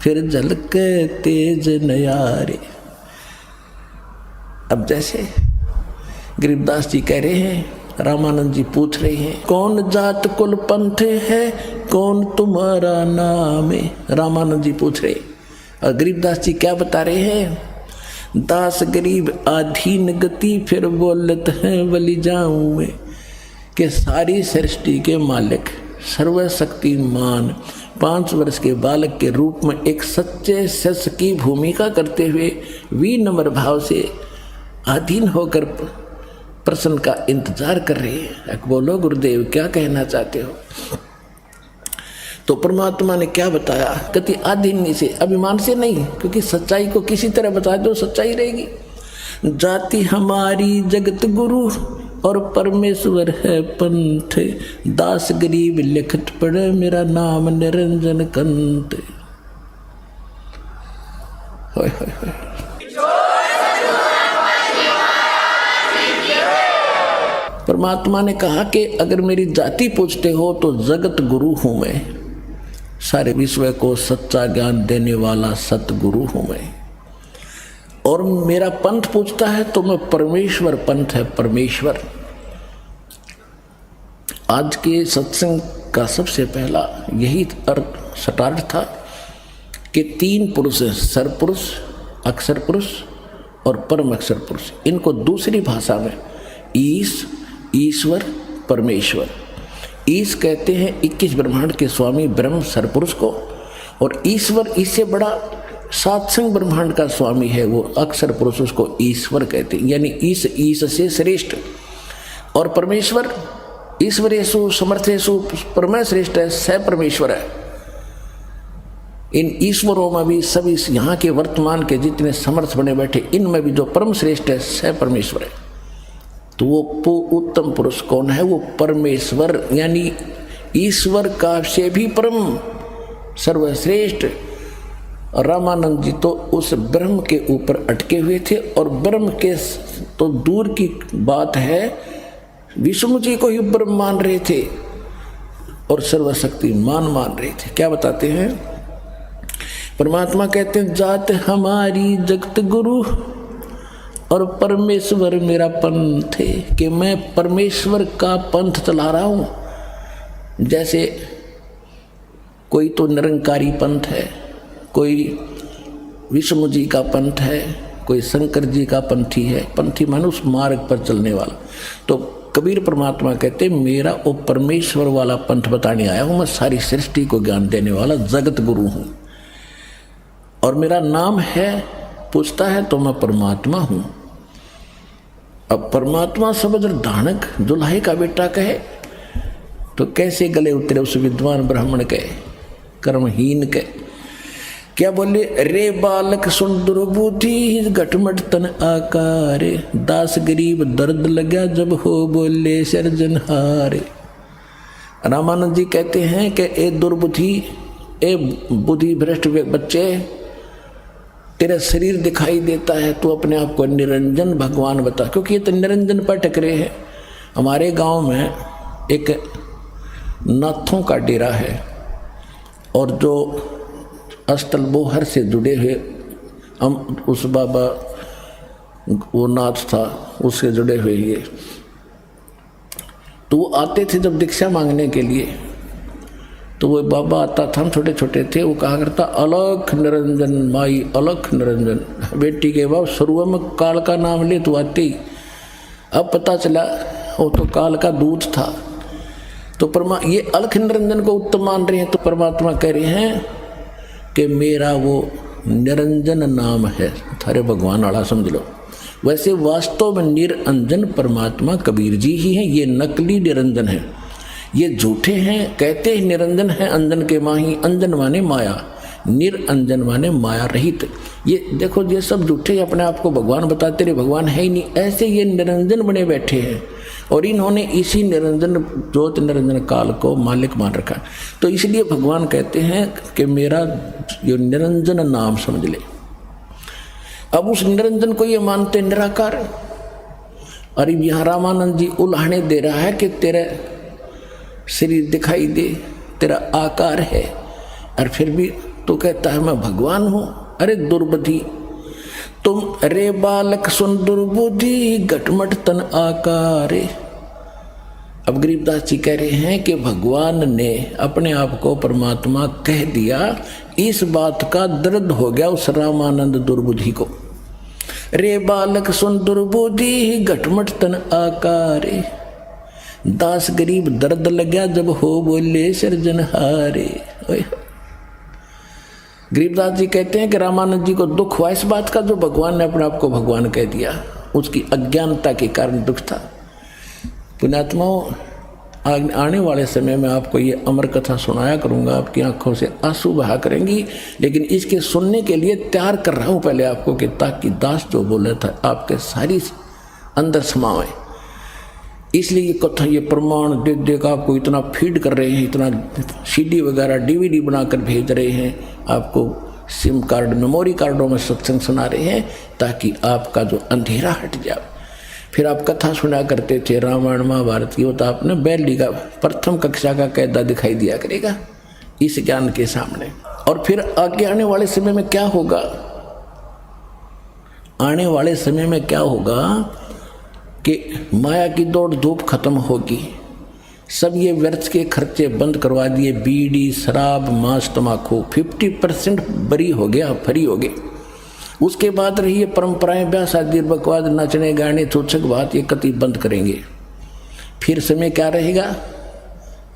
फिर झलके तेज नयारे। अब जैसे गरीबदास जी कह रहे हैं, रामानंद जी पूछ रहे हैं, कौन जात कुल पंथ है, कौन तुम्हारा नाम है। रामानंद जी पूछ रहे और गरीबदास जी क्या बता रहे हैं, दास गरीब आधीन गति फिर बोलत है बलि जाऊं मैं। कि सारी सृष्टि के मालिक सर्वशक्तिमान 5 वर्ष के बालक के रूप में एक सच्चे शिष्य की भूमिका करते हुए विनम्र भाव से अधीन होकर प्रश्न का इंतजार कर रहे हैं। बोलो गुरुदेव क्या कहना चाहते हो। तो परमात्मा ने क्या बताया, कहती आधीन से, अभिमान से नहीं, क्योंकि सच्चाई को किसी तरह बता दो सच्चाई रहेगी। जाति हमारी जगत गुरु और परमेश्वर है पंथ, दास गरीब लिखत पढ़े मेरा नाम निरंजन कंत। होय होय होय। परमात्मा ने कहा कि अगर मेरी जाति पूछते हो तो जगत गुरु हूं मैं, सारे विश्व को सच्चा ज्ञान देने वाला सतगुरु हूं मैं। और मेरा पंथ पूछता है तो मैं परमेश्वर पंथ है, परमेश्वर। आज के सत्संग का सबसे पहला यही अर्थ सटार्थ था कि 3 पुरुष हैं, सरपुरुष, अक्षर पुरुष और परम अक्षर पुरुष। इनको दूसरी भाषा में ईश्वर, परमेश्वर। ईश कहते हैं 21 ब्रह्मांड के स्वामी ब्रह्म सरपुरुष को, और ईश्वर इससे बड़ा सात्संग ब्रह्मांड का स्वामी है, वो अक्षर पुरुष, उसको ईश्वर कहते हैं। यानी ईश से श्रेष्ठ। और परमेश्वर ईश्वरेषु समर्थेषु परमे श्रेष्ठ है, स परमेश्वर है। इन ईश्वरों में भी सभी यहाँ के वर्तमान के जितने समर्थ बने बैठे, इनमें भी जो परम श्रेष्ठ है स परमेश्वर है। तो वो उत्तम पुरुष कौन है, वो परमेश्वर, यानी ईश्वर का से भी परम सर्वश्रेष्ठ। रामानंद जी तो उस ब्रह्म के ऊपर अटके हुए थे, और ब्रह्म के तो दूर की बात है, विष्णु जी को ही ब्रह्म मान रहे थे और सर्वशक्तिमान मान रहे थे। क्या बताते हैं परमात्मा, कहते हैं जात हमारी जगत गुरु और परमेश्वर मेरा पंथ है, कि मैं परमेश्वर का पंथ चला रहा हूँ। जैसे कोई तो निरंकारी पंथ है, कोई विष्णु जी का पंथ है, कोई शंकर जी का पंथी है। पंथी मनुष्य मार्ग पर चलने वाला। तो कबीर परमात्मा कहते मेरा वो परमेश्वर वाला पंथ बताने आया हूँ, मैं सारी सृष्टि को ज्ञान देने वाला जगत गुरु हूँ। और मेरा नाम है, पूछता है तो मैं परमात्मा हूँ। अब परमात्मा समझ धानक दुल्हे का बेटा कहे तो कैसे गले उतरे उस विद्वान ब्राह्मण के, कर्महीन के। क्या बोले, रे बालक सुन दुर्बुद्धि घटमट तन आकार, दास गरीब दर्द लगा जब हो बोले सर्जनहारे। रामानंद जी कहते हैं कि ए दुर्बुद्धि, ए बुद्धि भ्रष्ट बच्चे, तेरा शरीर दिखाई देता है, तू अपने आप को निरंजन भगवान बता, क्योंकि ये तो निरंजन पर टकरे हैं। हमारे गांव में एक नाथों का डेरा है और जो अस्तल बोहर से जुड़े हुए हम उस बाबा वो नाथ था उससे जुड़े हुए ये, तो वो आते थे जब दीक्षा मांगने के लिए, तो वो बाबा आता था, हम छोटे छोटे थे, वो कहा करता अलख निरंजन माई अलख निरंजन। बेटी के बाप शुरू में काल का नाम ले तो आते ही, अब पता चला वो तो काल का दूत था। तो ये अलख निरंजन को उत्तम मान रहे हैं, तो परमात्मा कह रहे हैं कि मेरा वो निरंजन नाम है, थारे भगवान वाला समझ लो। वैसे वास्तव में निरंजन परमात्मा कबीर जी ही हैं, ये नकली निरंजन है, ये झूठे हैं। कहते हैं निरंजन है अंजन के माही, अंजन माने माया, निरंजन माने माया रहित। ये देखो ये सब झूठे अपने आप को भगवान बताते रहे, भगवान है ही नहीं, ऐसे ये निरंजन बने बैठे हैं और इन्होंने इसी निरंजन ज्योत निरंजन काल को मालिक मान रखा। तो इसलिए भगवान कहते हैं कि मेरा ये निरंजन नाम समझ ले। अब उस निरंजन को ये मानते निराकार। और यहाँ रामानंद जी उल्हाने दे रहा है कि तेरा शरीर दिखाई दे, तेरा आकार है, और फिर भी तो कहता है मैं भगवान हूं। अरे दुर्बुद्धि तुम, रे बालक सुन दुर्बुद्धि घटमट तन आकार। अब गरीबदास जी कह रहे हैं कि भगवान ने अपने आप को परमात्मा कह दिया, इस बात का दर्द हो गया उस रामानंद दुर्बुद्धि को। रे बालक सुन दुर्बुद्धि घटमट तन आकार, दास गरीब दर्द लगा जब हो बोले सृजनहारे। गरीबदास जी कहते हैं कि रामानंद जी को दुख हुआ इस बात का, जो भगवान ने अपने आप को भगवान कह दिया, उसकी अज्ञानता के कारण दुख था। पुण्यात्माओं, आने वाले समय में आपको ये अमर कथा सुनाया करूंगा, आपकी आंखों से आंसू बहा करेंगी, लेकिन इसके सुनने के लिए तैयार कर रहा हूं पहले आपको, कि ताकि दास जो बोला था आपके सारी अंदर समावे। इसलिए ये कथा, ये प्रमाण दे देकर आपको इतना फीड कर रहे हैं, इतना सीडी वगैरह डीवीडी बनाकर भेज रहे हैं, आपको सिम कार्ड मेमोरी कार्डों में सत्संग सुना रहे हैं, ताकि आपका जो अंधेरा हट जाए। फिर आप कथा सुना करते थे रामायण महाभारत की, वो तो आपने बैली का प्रथम कक्षा का कैदा दिखाई दिया करेगा इस ज्ञान के सामने। और फिर आगे आने वाले समय में क्या होगा, आने वाले समय में क्या होगा कि माया की दौड़ धूप खत्म होगी, सब ये व्यर्थ के खर्चे बंद करवा दिए, बीड़ी शराब मांस तम्बाकू 50% बरी हो गया, फ्री हो गए। उसके बाद रही ये परंपराएं, ब्याह शादी बकवाद नाचने गाने थूचक बात, ये कति बंद करेंगे। फिर समय क्या रहेगा,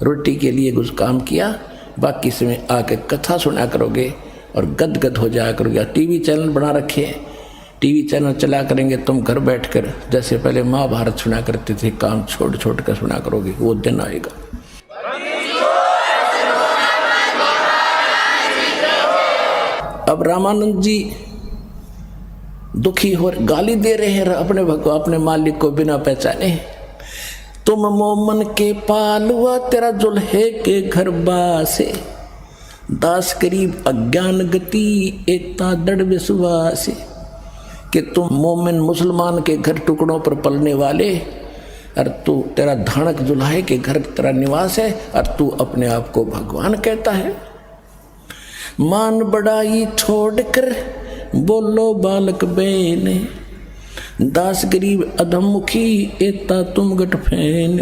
रोटी के लिए कुछ काम किया, बाकी समय आके कथा सुना करोगे और गदगद हो जाया करोगे। टीवी चैनल बना रखे, टीवी चैनल चला करेंगे, तुम घर बैठकर जैसे पहले महाभारत सुना करते थे, काम छोड़ छोड़ कर सुना करोगे, वो दिन आएगा। अब रामानंद जी दुखी हो, गाली दे रहे हैं अपने भगवान, अपने मालिक को बिना पहचाने। तुम मोमन के पालुआ तेरा जुल्हे के घर बासे, दास करीब अज्ञान गति एकता दृढ़ विश्वास। कि तुम मोमिन मुसलमान के घर टुकड़ों पर पलने वाले, और तू तेरा धानक जुल्हे के घर तेरा निवास है, और तू अपने आप को भगवान कहता है। मान बड़ाई छोड़कर बोलो बालक बेने, दास गरीब अधमुखी एता तुम गट फैन।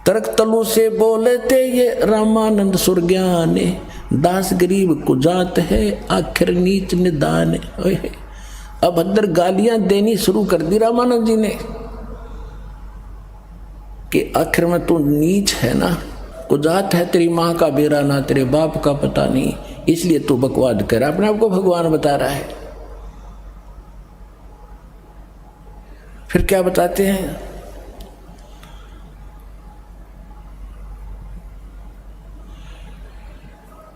तर्क तलु से बोलते ये रामानंद सुरज्ञाने, दास गरीब कुजात है आखिर नीच निदान। अब अदर गालियां देनी शुरू कर दी रामानंद जी ने कि आखिर में तू नीच है ना, कुजात है, तेरी माँ का बेरा ना तेरे बाप का पता नहीं, इसलिए तू बकवाद कर, अपने आप को भगवान बता रहा है। फिर क्या बताते हैं,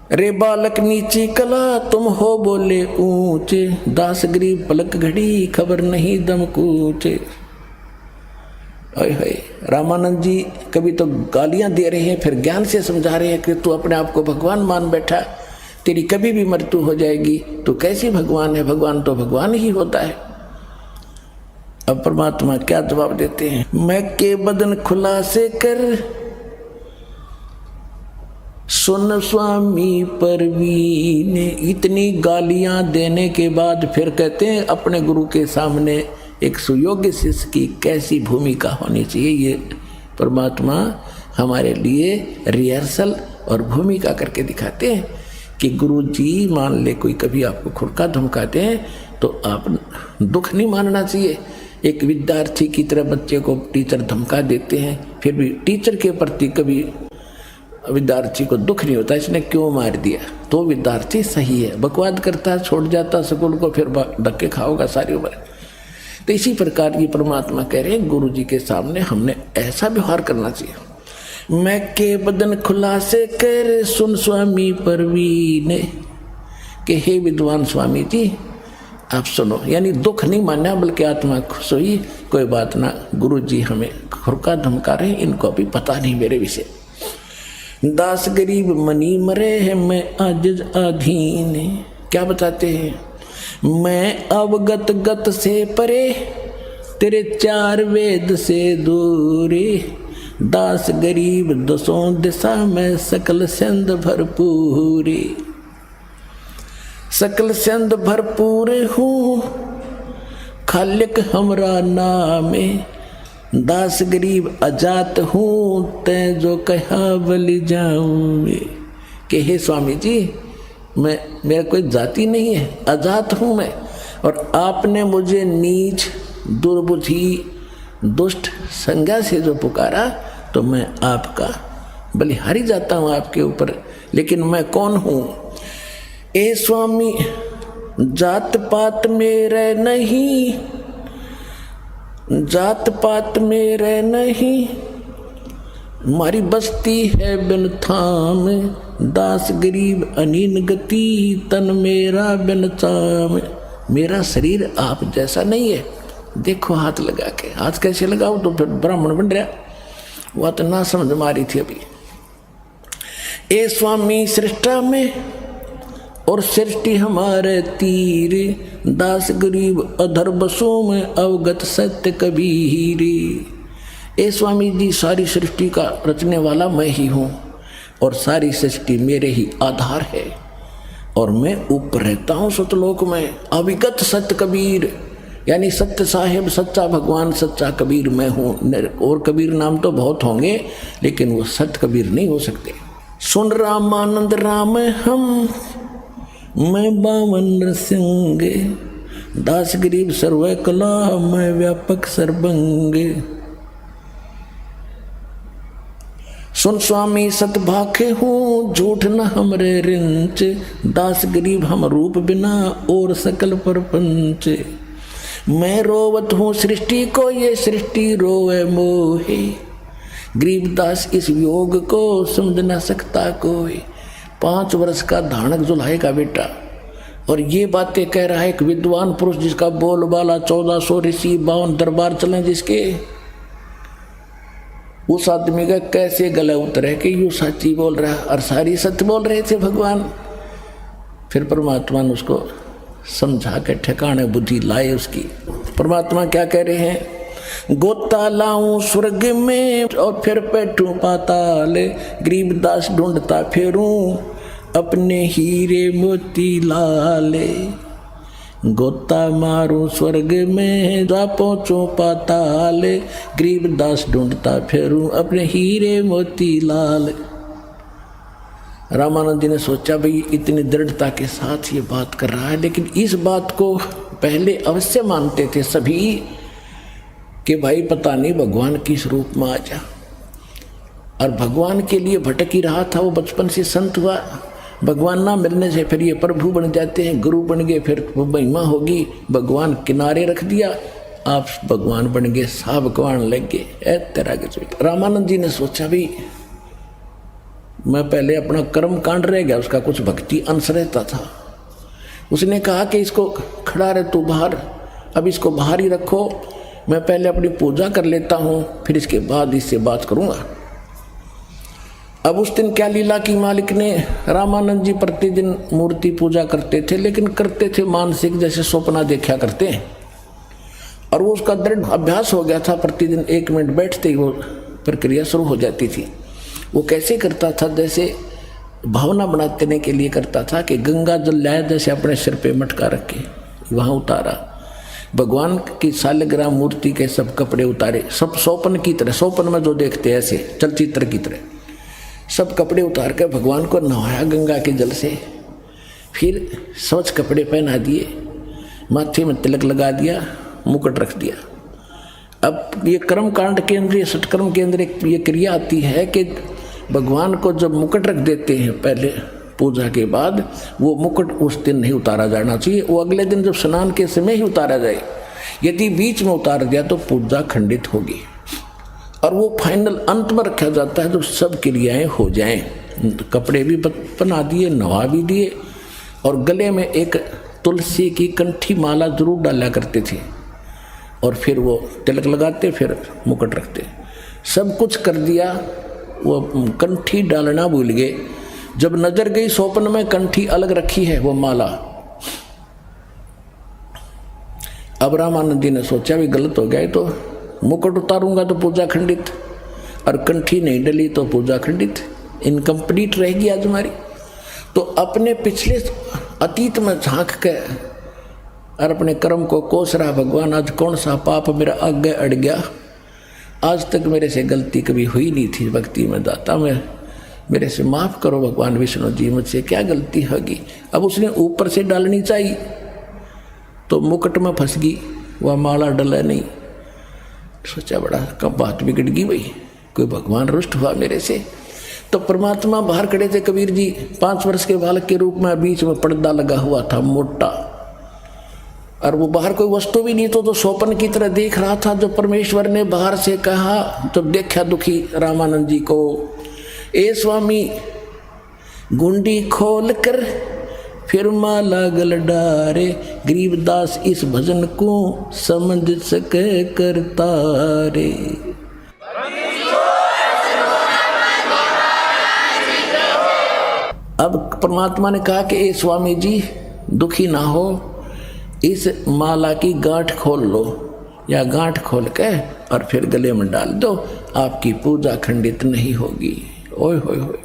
रे बालक नीची कला तुम हो बोले ऊंचे, दास गरीब पलक घड़ी खबर नहीं दम कूचे। हाय रामानंद जी कभी तो गालियां दे रहे हैं, फिर ज्ञान से समझा रहे हैं कि तू अपने आप को भगवान मान बैठा, तेरी कभी भी मृत्यु हो जाएगी, तू कैसी भगवान है, भगवान तो भगवान ही होता है। अब परमात्मा क्या जवाब देते हैं, मैं के बदन खुलासे कर सुन स्वामी परवीन। इतनी गालियां देने के बाद फिर कहते हैं अपने गुरु के सामने एक सुयोग्य शिष्य की कैसी भूमिका होनी चाहिए। ये परमात्मा हमारे लिए रिहर्सल और भूमिका करके दिखाते हैं कि गुरु जी मान ले कोई कभी आपको खुड़का धमकाते हैं तो आप दुख नहीं मानना चाहिए। एक विद्यार्थी की तरह बच्चे को टीचर धमका देते हैं, फिर भी टीचर के प्रति कभी विद्यार्थी को दुख नहीं होता इसने क्यों मार दिया, तो विद्यार्थी सही है, बकवाद करता है छोड़ जाता स्कूल को, फिर धक्के खाओगा सारी उम्र। तो इसी प्रकार ये परमात्मा कह रहे हैं गुरु जी के सामने हमने ऐसा व्यवहार करना चाहिए। मैं के बदन खुलासे कर सुन स्वामी परवीन, के हे विद्वान स्वामी जी आप सुनो, यानी दुख नहीं माना बल्कि आत्मा खुश हुई, कोई बात ना, गुरु जी हमें खुरका धमका रहे, इनको अभी पता नहीं मेरे विषय। दास गरीब मनी मरे है मैं आजिज अधीन, क्या बताते हैं, मैं अवगत गत से परे तेरे चार वेद से दूरी, दास गरीब दसों दिशा में सकल सिंध भरपूरी, सकल सिंध भरपूर हूँ खालिक हमरा नामे, दास गरीब अजात हूँ तै जो कहा बलि जाऊँ। कि हे स्वामी जी मैं मेरा कोई जाति नहीं है, अजात हूँ मैं, और आपने मुझे नीच दुर्बुद्धि दुष्ट संज्ञा से जो पुकारा तो मैं आपका बलिहारी जाता हूँ आपके ऊपर। लेकिन मैं कौन हूँ, ए स्वामी जात पात मेरे नहीं, जात पात मेरे नहीं, मारी बस्ती है बिन थाम, दास गरीब अनीन गति तन मेरा बिन चाम। मेरा शरीर आप जैसा नहीं है, देखो हाथ लगा के, हाथ कैसे लगाओ तो फिर ब्राह्मण बन रहा, वह तो ना समझ मारी थी अभी। ए स्वामी सृष्टा में और सृष्टि हमारे तीर, दास गरीब अधर बसों में अवगत सत्य कबीर। ए स्वामी जी सारी सृष्टि का रचने वाला मैं ही हूँ और सारी सृष्टि मेरे ही आधार है, और मैं ऊपर रहता हूँ सतलोक में। अविगत सत्य कबीर, यानी सत्य साहिब सच्चा भगवान सच्चा कबीर मैं हूँ। और कबीर नाम तो बहुत होंगे लेकिन वो सत्य कबीर नहीं हो सकते। सुन रामानंद राम हम मैं बावन सिंह, दास गरीब सर्व कला मैं व्यापक सर्वंग। सुन स्वामी सतभाखे हूँ झूठ न हमरे रिंच, दास गरीब हम रूप बिना और सकल परपंच। मैं रोवत हूँ सृष्टि को ये सृष्टि रोवे मोहे, गरीबदास इस योग को समझ न सकता कोई। 5 वर्ष का धानक जुल्हे का बेटा और ये बातें कह रहा है एक विद्वान पुरुष जिसका बोलबाला 1400 ऋषि 52 दरबार चले जिसके। उस आदमी का कैसे गला उतरे कि यूँ सच्ची बोल रहा है और सारी सत्य बोल रहे थे भगवान। फिर परमात्मा ने उसको समझा के ठिकाने बुद्धि लाए उसकी। परमात्मा क्या कह रहे हैं, गोता लाऊं स्वर्ग में और फिर बैठूं पाताल, गरीबदास ढूंढता फिरूं अपने हीरे मोती लाले। गोता मारूं स्वर्ग में जा पहुंचूं पाताल, गरीबदास ढूंढता फिरूं अपने हीरे मोती लाल। रामानंद जी ने सोचा भाई इतनी दृढ़ता के साथ ये बात कर रहा है, लेकिन इस बात को पहले अवश्य मानते थे सभी कि भाई पता नहीं भगवान किस रूप में आ जा। और भगवान के लिए भटक ही रहा था वो, बचपन से संत हुआ, भगवान ना मिलने से फिर ये प्रभु बन जाते हैं, गुरु बन गए, फिर वो महिमा होगी, भगवान किनारे रख दिया, आप भगवान बन गए, सा भगवान लग गए। तेरा रामानंद जी ने सोचा भी मैं पहले अपना कर्म कांड रह गया, उसका कुछ भक्ति अंश रहता था। उसने कहा कि इसको खड़ा रहे तू बाहर, अब इसको बाहर ही रखो, मैं पहले अपनी पूजा कर लेता हूँ, फिर इसके बाद इससे बात करूँगा। अब उस दिन क्या लीला की मालिक ने, रामानंद जी प्रतिदिन मूर्ति पूजा करते थे, लेकिन करते थे मानसिक, जैसे सपना देखा करते हैं, और वो उसका दृढ़ अभ्यास हो गया था। प्रतिदिन 1 मिनट बैठते ही वो प्रक्रिया शुरू हो जाती थी। वो कैसे करता था, जैसे भावना बनाने के लिए करता था कि गंगा जल लाया, जैसे अपने सिर पे मटका रख के वहाँ उतारा, भगवान की सालग्राम मूर्ति के सब कपड़े उतारे, सब सोपन की तरह, सोपन में जो देखते हैं ऐसे चलचित्र की तरह, सब कपड़े उतार कर भगवान को नहाया गंगा के जल से, फिर स्वच्छ कपड़े पहना दिए, माथे में तिलक लगा दिया, मुकुट रख दिया। अब ये कर्म कांड के अंदर, सटकर्म के अंदर एक ये क्रिया आती है कि भगवान को जब मुकुट रख देते हैं पहले पूजा के बाद, वो मुकुट उस दिन नहीं उतारा जाना चाहिए, वो अगले दिन जब स्नान के समय ही उतारा जाए। यदि बीच में उतार दिया तो पूजा खंडित होगी, और वो फाइनल अंत में रखा जाता है जब सब क्रियाएं हो जाएं। कपड़े भी बना दिए, नवा भी दिए, और गले में एक तुलसी की कंठी माला जरूर डाला करते थे, और फिर वो तिलक लगाते, फिर मुकुट रखते। सब कुछ कर दिया, वो कंठी डालना भूल गए। जब नजर गई स्वप्न में कंठी अलग रखी है वो माला, अब रामानंद जी ने सोचा भी गलत हो गया, तो मुकुट उतारूंगा तो पूजा खंडित, और कंठी नहीं डली तो पूजा खंडित, इनकम्प्लीट रहेगी आज हमारी। तो अपने पिछले अतीत में झांक के और अपने कर्म को कोस रहा, भगवान आज कौन सा पाप मेरा आगे अड़ गया, आज तक मेरे से गलती कभी हुई नहीं थी भक्ति में, दाता मैं मेरे से माफ़ करो भगवान विष्णु जी, मुझसे क्या गलती होगी। अब उसने ऊपर से डालनी चाहिए तो मुकुट में फंस गई, वह माला डला नहीं। सोचा बड़ा कब बात बिगड़ गई भाई, कोई भगवान रुष्ट हुआ मेरे से। तो परमात्मा बाहर खड़े थे, कबीर जी 5 वर्ष के बालक के रूप में, बीच में पर्दा लगा हुआ था मोटा, और वो बाहर कोई वस्तु भी नहीं तो स्वप्न की तरह देख रहा था। जो परमेश्वर ने बाहर से कहा, जब देखा दुखी रामानंद जी को, ए स्वामी गुंडी खोल कर फिर माला गल डारे, गरीबदास इस भजन को समझ सके करतारे। अब परमात्मा ने कहा कि ए स्वामी जी दुखी ना हो, इस माला की गांठ खोल लो, या गांठ खोल के और फिर गले में डाल दो, आपकी पूजा खंडित नहीं होगी। ओए होए होए,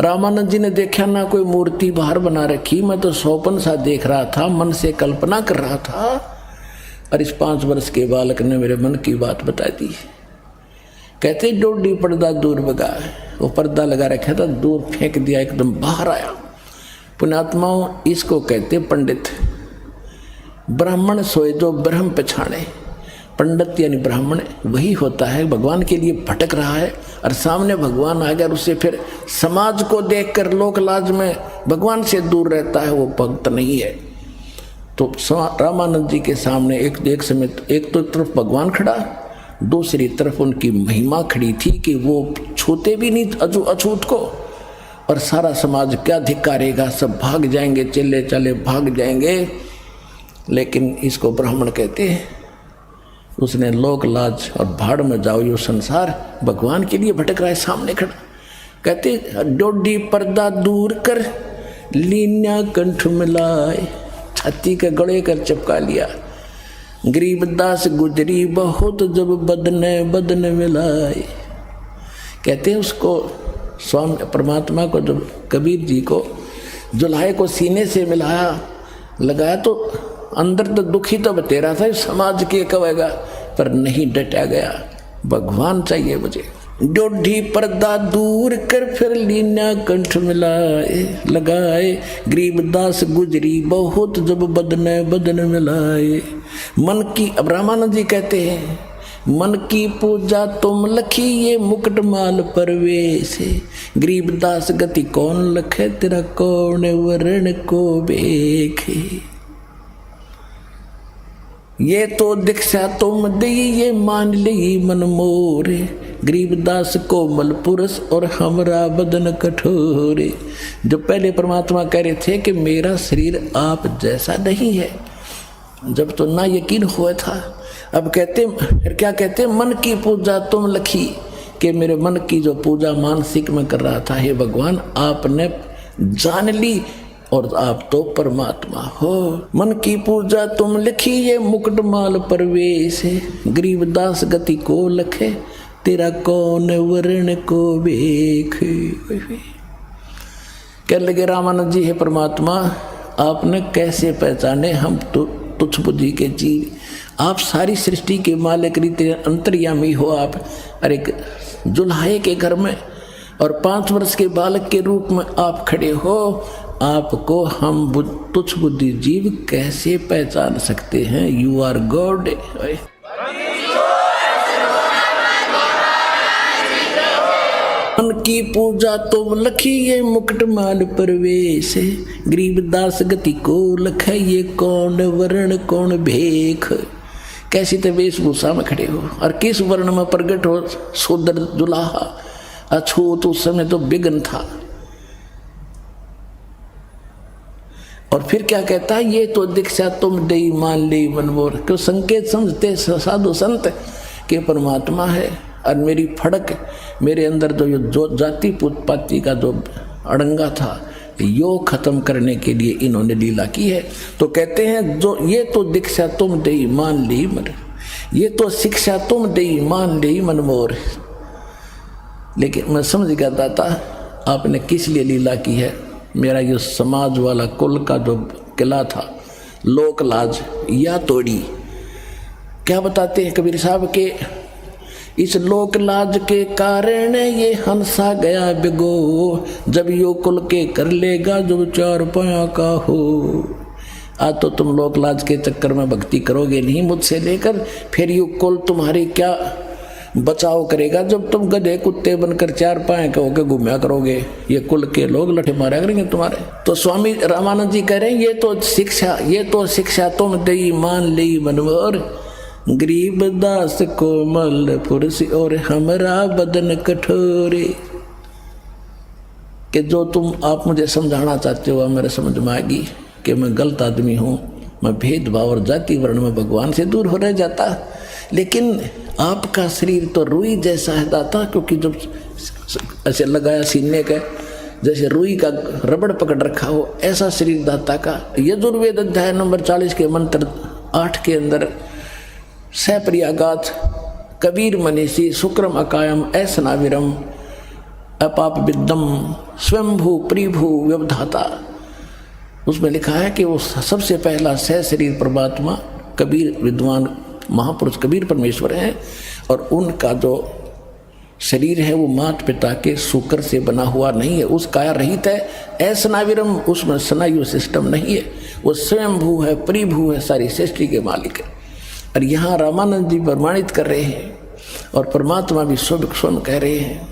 रामानंद जी ने देखा ना कोई मूर्ति बाहर बना रखी, मैं तो स्वप्न सा देख रहा था, मन से कल्पना कर रहा था, और इस 5 वर्ष के बालक ने मेरे मन की बात बता दी। कहते डोडी पर्दा दूर भगा, वो पर्दा लगा रखा था, दूर फेंक दिया, एकदम बाहर आया। पुण्यात्माओं, इसको कहते पंडित। ब्राह्मण सोए जो ब्रह्म पछाणे, पंडित यानी ब्राह्मण वही होता है भगवान के लिए भटक रहा है, और सामने भगवान आ गया, उससे फिर समाज को देखकर लोक लाज में भगवान से दूर रहता है, वो भक्त नहीं है। तो रामानंद जी के सामने एक समय एक तो तरफ भगवान खड़ा, दूसरी तरफ उनकी महिमा खड़ी थी कि वो छूते भी नहीं अछूत को, और सारा समाज क्या धिक्कारेगा, सब भाग जाएंगे, चले चले भाग जाएंगे। लेकिन इसको ब्राह्मण कहते हैं। उसने लोक लाज और भाड़ में जाओ यो संसार, भगवान के लिए भटक रहा है, सामने खड़ा। कहते डोडी पर्दा दूर कर लीन्या कंठ मिलाए, छाती के गले कर चिपका लिया। गरीबदास गुजरी बहुत जब बदन मिलाए। कहते हैं उसको स्वामी परमात्मा को, जब कबीर जी को जुल्हे को सीने से मिलाया लगाया, तो अंदर तो दुखी तो बतेरा था, समाज के कहेगा, पर नहीं डटा गया, भगवान चाहिए मुझे। डोडी पर्दा दूर कर फिर लीना कंठ मिलाए लगाए, गरीबदास गुजरी बहुत जब बदन मिलाए। मन की, अब रामानंद जी कहते हैं, मन की पूजा तुम लखी ये मुकुट माल परवेश, गरीबदास गति कौन लखे तेरा कौन वरण को बेखे। ये तो दीक्षा तुम दी ये मान ली मन मोरे, गरीबदास कोमल पुरुष और हमरा बदन कठोरे। जो पहले परमात्मा कह रहे थे कि मेरा शरीर आप जैसा नहीं है, जब तो ना यकीन हुआ था, अब कहते फिर क्या कहते, मन की पूजा तुम लखी, कि मेरे मन की जो पूजा मानसिक में कर रहा था, हे भगवान आपने जान ली और आप तो परमात्मा हो। मन की पूजा तुम लिखी ये मुकुटमाल परवेश है, गरीबदास गति को लखे तेरा कौन वर्ण को बेख। कह लगे रामानंद जी, है परमात्मा आपने कैसे पहचाने हम तो तुच्छ बुद्धि के जीव, आप सारी सृष्टि के मालिक रीति अंतर्यामी हो आप। अरे जुल्हाए के घर में और 5 वर्ष के बालक के रूप में आप खड़े हो, आपको हम तुच्छ बुद्धि जीव कैसे पहचान सकते हैं? You are god. मन की पूजा तुम लखी ये मुकुटमाल परवेश, गरीबदास गति को लखे ये कौन वर्ण कौन भेख। कैसी तो वेशभूषा में खड़े हो और किस वर्ण में प्रकट हो, शूद्र दुल्हा अछूत, उस समय तो विघ्न था। और फिर क्या कहता है, ये तो दीक्षा तुम दई मान ली मनमोर। क्यों संकेत समझते साधु संत के परमात्मा है और मेरी फड़क, मेरे अंदर जो जाति पुतपाती का जो अड़ंगा था, यो खत्म करने के लिए इन्होंने लीला की है। तो कहते हैं जो ये तो दीक्षा तुम दई मान ली मन, ये तो शिक्षा तुम दई मान ली मनमोर। लेकिन मैं समझ गया दाता आपने किस लिए लीला की है। मेरा ये समाज वाला कुल का जो किला था, लोक लाज या तोड़ी। क्या बताते हैं कबीर साहब के, इस लोक लाज के कारण ये हंसा गया बिगो, जब यो कुल के कर लेगा जो 4 पाया का हो। आज तो तुम लोक लाज के चक्कर में भक्ति करोगे नहीं मुझसे लेकर, फिर यो कुल तुम्हारी क्या बचाव करेगा जब तुम गधे कुत्ते बनकर 4 पाए के होकर घूमया करोगे, ये कुल के लोग लठे मारा करेंगे तुम्हारे। तो स्वामी रामानंद जी कह रहे हैं, ये तो शिक्षा तुम दई मान ली मनोहर, गरीबदास कोमल पुरुष और हमरा बदन कठोरे। कि जो तुम आप मुझे समझाना चाहते हो मेरे समझ में आएगी कि मैं गलत आदमी हूँ, मैं भेदभाव और जाति वर्ण में भगवान से दूर हो रह जाता। लेकिन आपका शरीर तो रुई जैसा है दाता, क्योंकि जब ऐसे लगाया सीने का जैसे रुई का रबड़ पकड़ रखा हो, ऐसा शरीर दाता का। यजुर्वेद अध्याय नंबर 40 के मंत्र 8 के अंदर सप्रियागात कबीर मनीषी शुक्रम अकायम ऐसनाविरम अपाप विद्दम स्वयंभू प्रिभू व्यवधाता, उसमें लिखा है कि वो सबसे पहला सह शरीर परमात्मा कबीर विद्वान महापुरुष कबीर परमेश्वर हैं, और उनका जो शरीर है वो माता पिता के शुक्र से बना हुआ नहीं है, उस काया रहित है। ऐसनाविरम, उसमें स्नायु सिस्टम नहीं है, वो स्वयंभू है, परिभू है, सारी सृष्टि के मालिक है। और यहाँ रामानंद जी प्रमाणित कर रहे हैं और परमात्मा भी स्वयं कह रहे हैं।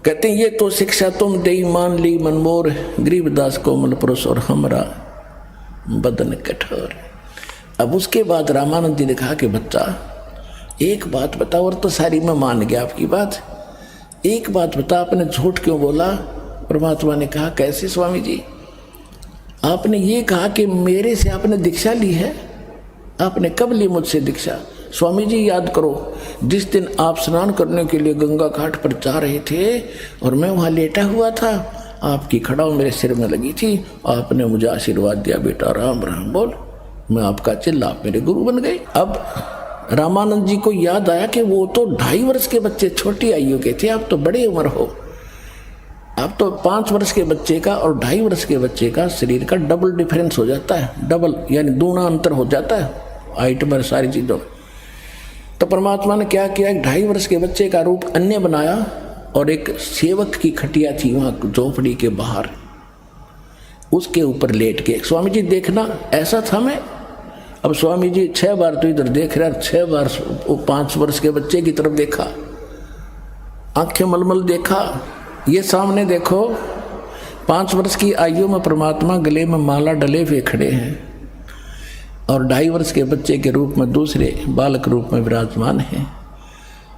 कहते हैं ये तो शिक्षा तुम दई मान ली मनमोर, गरीबदास कोमल पुरुष और हमरा बदन कठोर। अब उसके बाद रामानंद जी ने कहा कि बच्चा एक बात बता, और तो सारी मैं मान गया आपकी बात, एक बात बता आपने झूठ क्यों बोला? परमात्मा ने कहा कैसे स्वामी जी? आपने ये कहा कि मेरे से आपने दीक्षा ली है। आपने कब ली मुझसे दीक्षा? स्वामी जी याद करो, जिस दिन आप स्नान करने के लिए गंगा घाट पर जा रहे थे और मैं वहाँ लेटा हुआ था, आपकी खड़ाऊ मेरे सिर में लगी थी, आपने मुझे आशीर्वाद दिया, बेटा राम राम बोल, मैं आपका चिल्ला, आप मेरे गुरु बन गए। अब रामानंद जी को याद आया कि वो तो 2.5 वर्ष के बच्चे, छोटी आयु के थे, आप तो बड़े उम्र हो, आप तो 5 वर्ष के बच्चे का और 2.5 वर्ष के बच्चे का शरीर का डबल डिफरेंस हो जाता है, डबल यानी दूना अंतर हो जाता है हाइट में, सारी चीज़ों में। तो परमात्मा ने क्या किया, 2.5 वर्ष के बच्चे का रूप अन्य बनाया और एक सेवक की खटिया थी वहाँ झोपड़ी के बाहर, उसके ऊपर लेट के, स्वामी जी देखना ऐसा था मैं। अब स्वामी जी 6 बार तो इधर देख रहे, 6 बार 5 वर्ष के बच्चे की तरफ देखा, आंखें मलमल देखा, ये सामने देखो 5 वर्ष की आयु में परमात्मा गले में माला डले हुए खड़े हैं और 2.5 वर्ष के बच्चे के रूप में दूसरे बालक रूप में विराजमान हैं।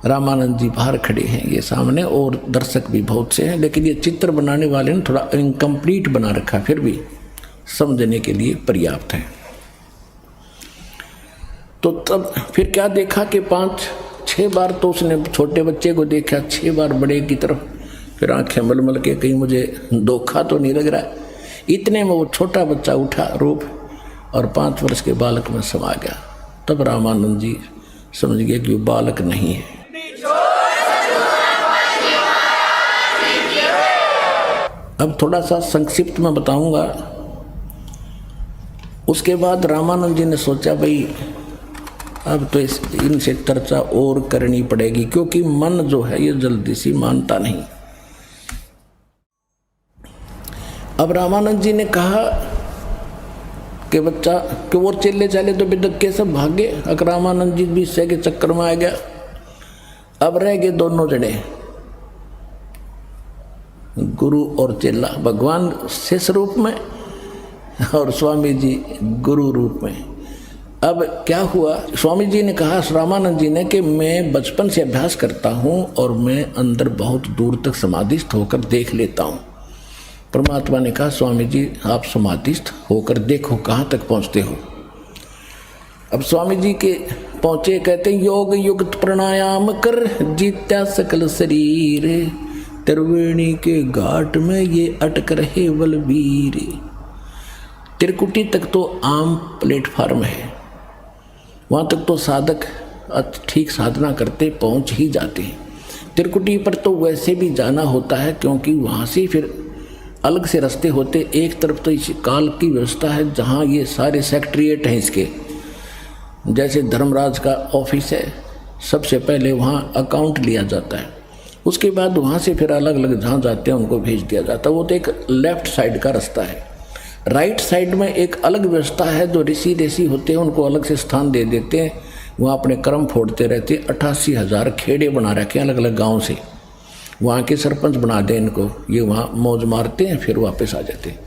रामानंद जी बाहर खड़े हैं ये सामने, और दर्शक भी बहुत से हैं, लेकिन ये चित्र बनाने वाले ने थोड़ा इनकम्प्लीट बना रखा, फिर भी समझने के लिए पर्याप्त है। तो तब फिर क्या देखा कि 5-6 बार तो उसने छोटे बच्चे को देखा, 6 बार बड़े की तरफ, फिर आंखें मलमल के कहीं मुझे धोखा तो नहीं लग रहा है। इतने में वो छोटा बच्चा उठा रूप और 5 वर्ष के बालक में समा गया। तब रामानंद जी समझ गए कि वो बालक नहीं है। अब थोड़ा सा संक्षिप्त में बताऊंगा। उसके बाद रामानंद जी ने सोचा भाई अब तो इनसे चर्चा और करनी पड़ेगी, क्योंकि मन जो है ये जल्दी सी मानता नहीं। अब रामानंद जी ने कहा कि बच्चा कि वो चेले चाले तो बिदक के सब भागे, अगर रामानंद जी भी से के चक्कर में आ गया। अब रह गए दोनों जने, गुरु और चेला, भगवान शिष्य रूप में और स्वामी जी गुरु रूप में। अब क्या हुआ, स्वामी जी ने कहा रामानंद जी ने कि मैं बचपन से अभ्यास करता हूँ और मैं अंदर बहुत दूर तक समाधिस्थ होकर देख लेता हूँ। परमात्मा ने कहा स्वामी जी आप समाधिस्थ होकर देखो कहाँ तक पहुँचते हो। अब स्वामी जी के पहुँचे, कहते योग युक्त प्राणायाम कर जीत्या सकल शरीर, त्रिवेणी के घाट में ये अटक रहे बलवीर। त्रिकुटी तक तो आम प्लेटफार्म है, वहाँ तक तो साधक ठीक साधना करते पहुँच ही जाते हैं। त्रिकुटी पर तो वैसे भी जाना होता है, क्योंकि वहाँ से फिर अलग से रास्ते होते। एक तरफ तो इस काल की व्यवस्था है जहाँ ये सारे सेक्रेटरीट हैं इसके, जैसे धर्मराज का ऑफिस है, सबसे पहले वहाँ अकाउंट लिया जाता है, उसके बाद वहाँ से फिर अलग अलग जहाँ जाते हैं उनको भेज दिया जाता है। वो तो एक लेफ्ट साइड का रास्ता है। राइट साइड में एक अलग व्यवस्था है, जो ऋषि होते हैं उनको अलग से स्थान दे देते हैं, वहाँ अपने कर्म फोड़ते रहते। 88,000 खेड़े बना रखे हैं अलग अलग गाँव से, वहाँ के सरपंच बना दें इनको, ये वहाँ मौज मारते हैं फिर वापस आ जाते हैं।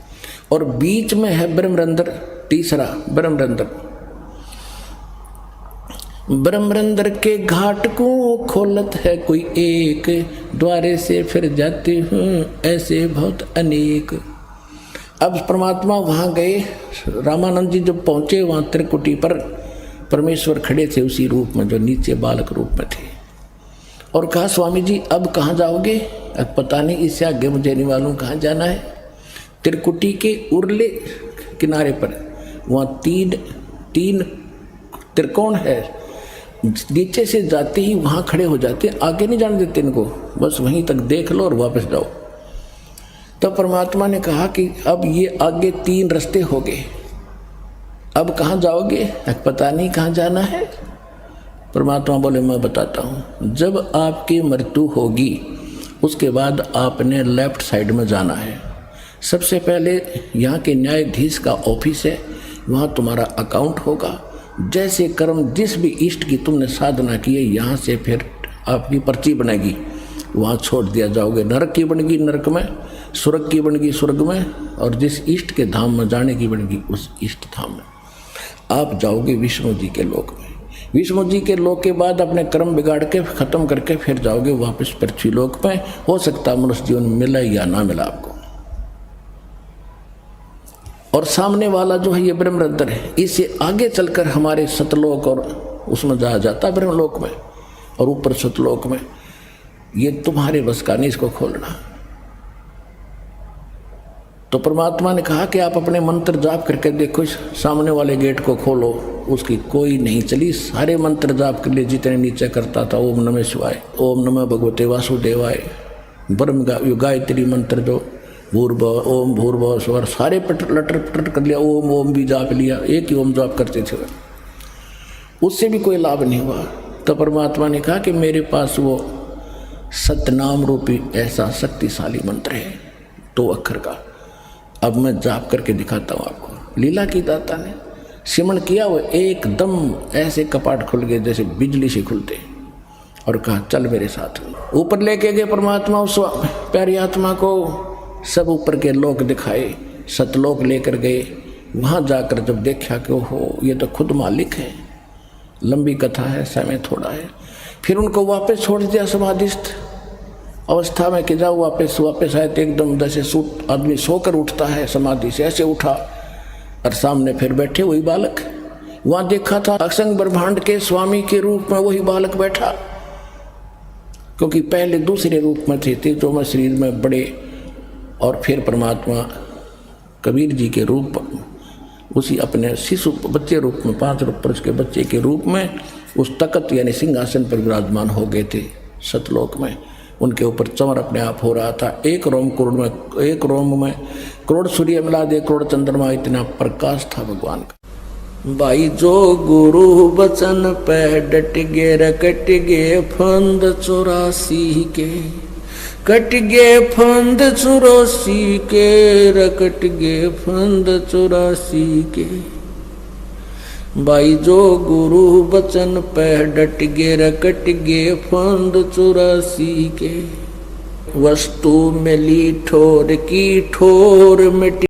और बीच में है ब्रह्मरंध्र, तीसरा ब्रह्मरंध्र। ब्रह्मरंध्र के घाट को खोलत है कोई एक, द्वारे से फिर जाते हूँ ऐसे बहुत अनेक। अब परमात्मा वहाँ गए, रामानंद जी जब पहुँचे वहाँ त्रिकुटी पर परमेश्वर खड़े थे उसी रूप में जो नीचे बालक रूप में थे, और कहा स्वामी जी अब कहाँ जाओगे? अब पता नहीं, इससे आगे मुझे नहीं मालूम कहाँ जाना है। त्रिकुटी के उरले किनारे पर वहाँ तीन त्रिकोण है, नीचे से जाते ही वहाँ खड़े हो जाते, आगे नहीं जाने देते इनको, बस वहीं तक देख लो और वापस जाओ। तब परमात्मा ने कहा कि अब ये आगे 3 रास्ते हो गए, अब कहाँ जाओगे? पता नहीं कहाँ जाना है। परमात्मा बोले मैं बताता हूँ, जब आपकी मृत्यु होगी उसके बाद आपने लेफ्ट साइड में जाना है। सबसे पहले यहाँ के न्यायाधीश का ऑफिस है, वहाँ तुम्हारा अकाउंट होगा। जैसे कर्म जिस भी इष्ट की तुमने साधना की है, यहाँ से फिर आपकी पर्ची बनेगी, वहाँ छोड़ दिया जाओगे। नरक की बनेगी नरक में, स्वर्ग की बनेगी स्वर्ग में, और जिस इष्ट के धाम में जाने की बनेगी उस इष्ट धाम में आप जाओगे विष्णु जी के लोक में। विष्णु जी के लोक के बाद अपने कर्म बिगाड़ के ख़त्म करके फिर जाओगे वापस पृथ्वी लोक में। हो सकता है मनुष्य जीवन मिला या ना मिला आपको। और सामने वाला जो है ये ब्रह्मरंध्र है, इससे आगे चलकर हमारे सतलोक और उसमें जाया जाता है ब्रह्मलोक में, और ऊपर सतलोक में। ये तुम्हारे बस का नहीं इसको खोलना। तो परमात्मा ने कहा कि आप अपने मंत्र जाप करके देखो, इस सामने वाले गेट को खोलो। उसकी कोई नहीं चली। सारे मंत्र जाप के लिए जितने नीचे करता था, ओम नमः शिवाय, ओम नमः भगवते वासुदेवाय, ब्रह्म गायत्री मंत्र जो भूर्भुवः ओम भूर्भुवः स्वर, सारे लटर पटर कर लिया, ओम भी जाप लिया, एक ही ओम जाप करते थे। उससे भी कोई लाभ नहीं हुआ। तो परमात्मा ने कहा कि मेरे पास वो सतनाम रूपी ऐसा शक्तिशाली मंत्र है 2 अक्षर का, अब मैं जाप करके दिखाता हूँ आपको। लीला की दाता ने सिमरण किया, वो एकदम ऐसे कपाट खुल गए जैसे बिजली से खुलते, और कहा चल मेरे साथ। ऊपर लेके गए परमात्मा उस प्यारी आत्मा को, सब ऊपर के लोक दिखाए, सतलोक लेकर गए। वहाँ जाकर जब देखा कि ओहो ये तो खुद मालिक है। लंबी कथा है, समय थोड़ा है। फिर उनको वापस छोड़ दिया समाधिस्थ अवस्था में कि जाओ वापस आए। तो एकदम जैसे सूट आदमी सोकर उठता है समाधि से, ऐसे उठा और सामने फिर बैठे वही बालक। वहां देखा था असंग ब्रह्मांड के स्वामी के रूप में वही बालक बैठा, क्योंकि पहले दूसरे रूप में थे 23वें शरीर में बड़े, और फिर परमात्मा कबीर जी के रूप उसी अपने शिशु बच्चे रूप में 5 वर्ष के बच्चे के रूप में उस तख्त यानी सिंहासन पर विराजमान हो गए थे सतलोक में। उनके ऊपर चमर अपने आप हो रहा था। एक रोम में करोड़ सूर्य मिला दे, करोड़ चंद्रमा, इतना प्रकाश था भगवान का। भाई जो गुरु बचन पे डट गे रकट गे फंद 84 के, कट गे फंद 84 के, रकट गे फंद 84 के। भाई जो गुरु बचन पे डट गे रकट गे फंद 84 के। वस्तु मिली ठोर की ठोर मिट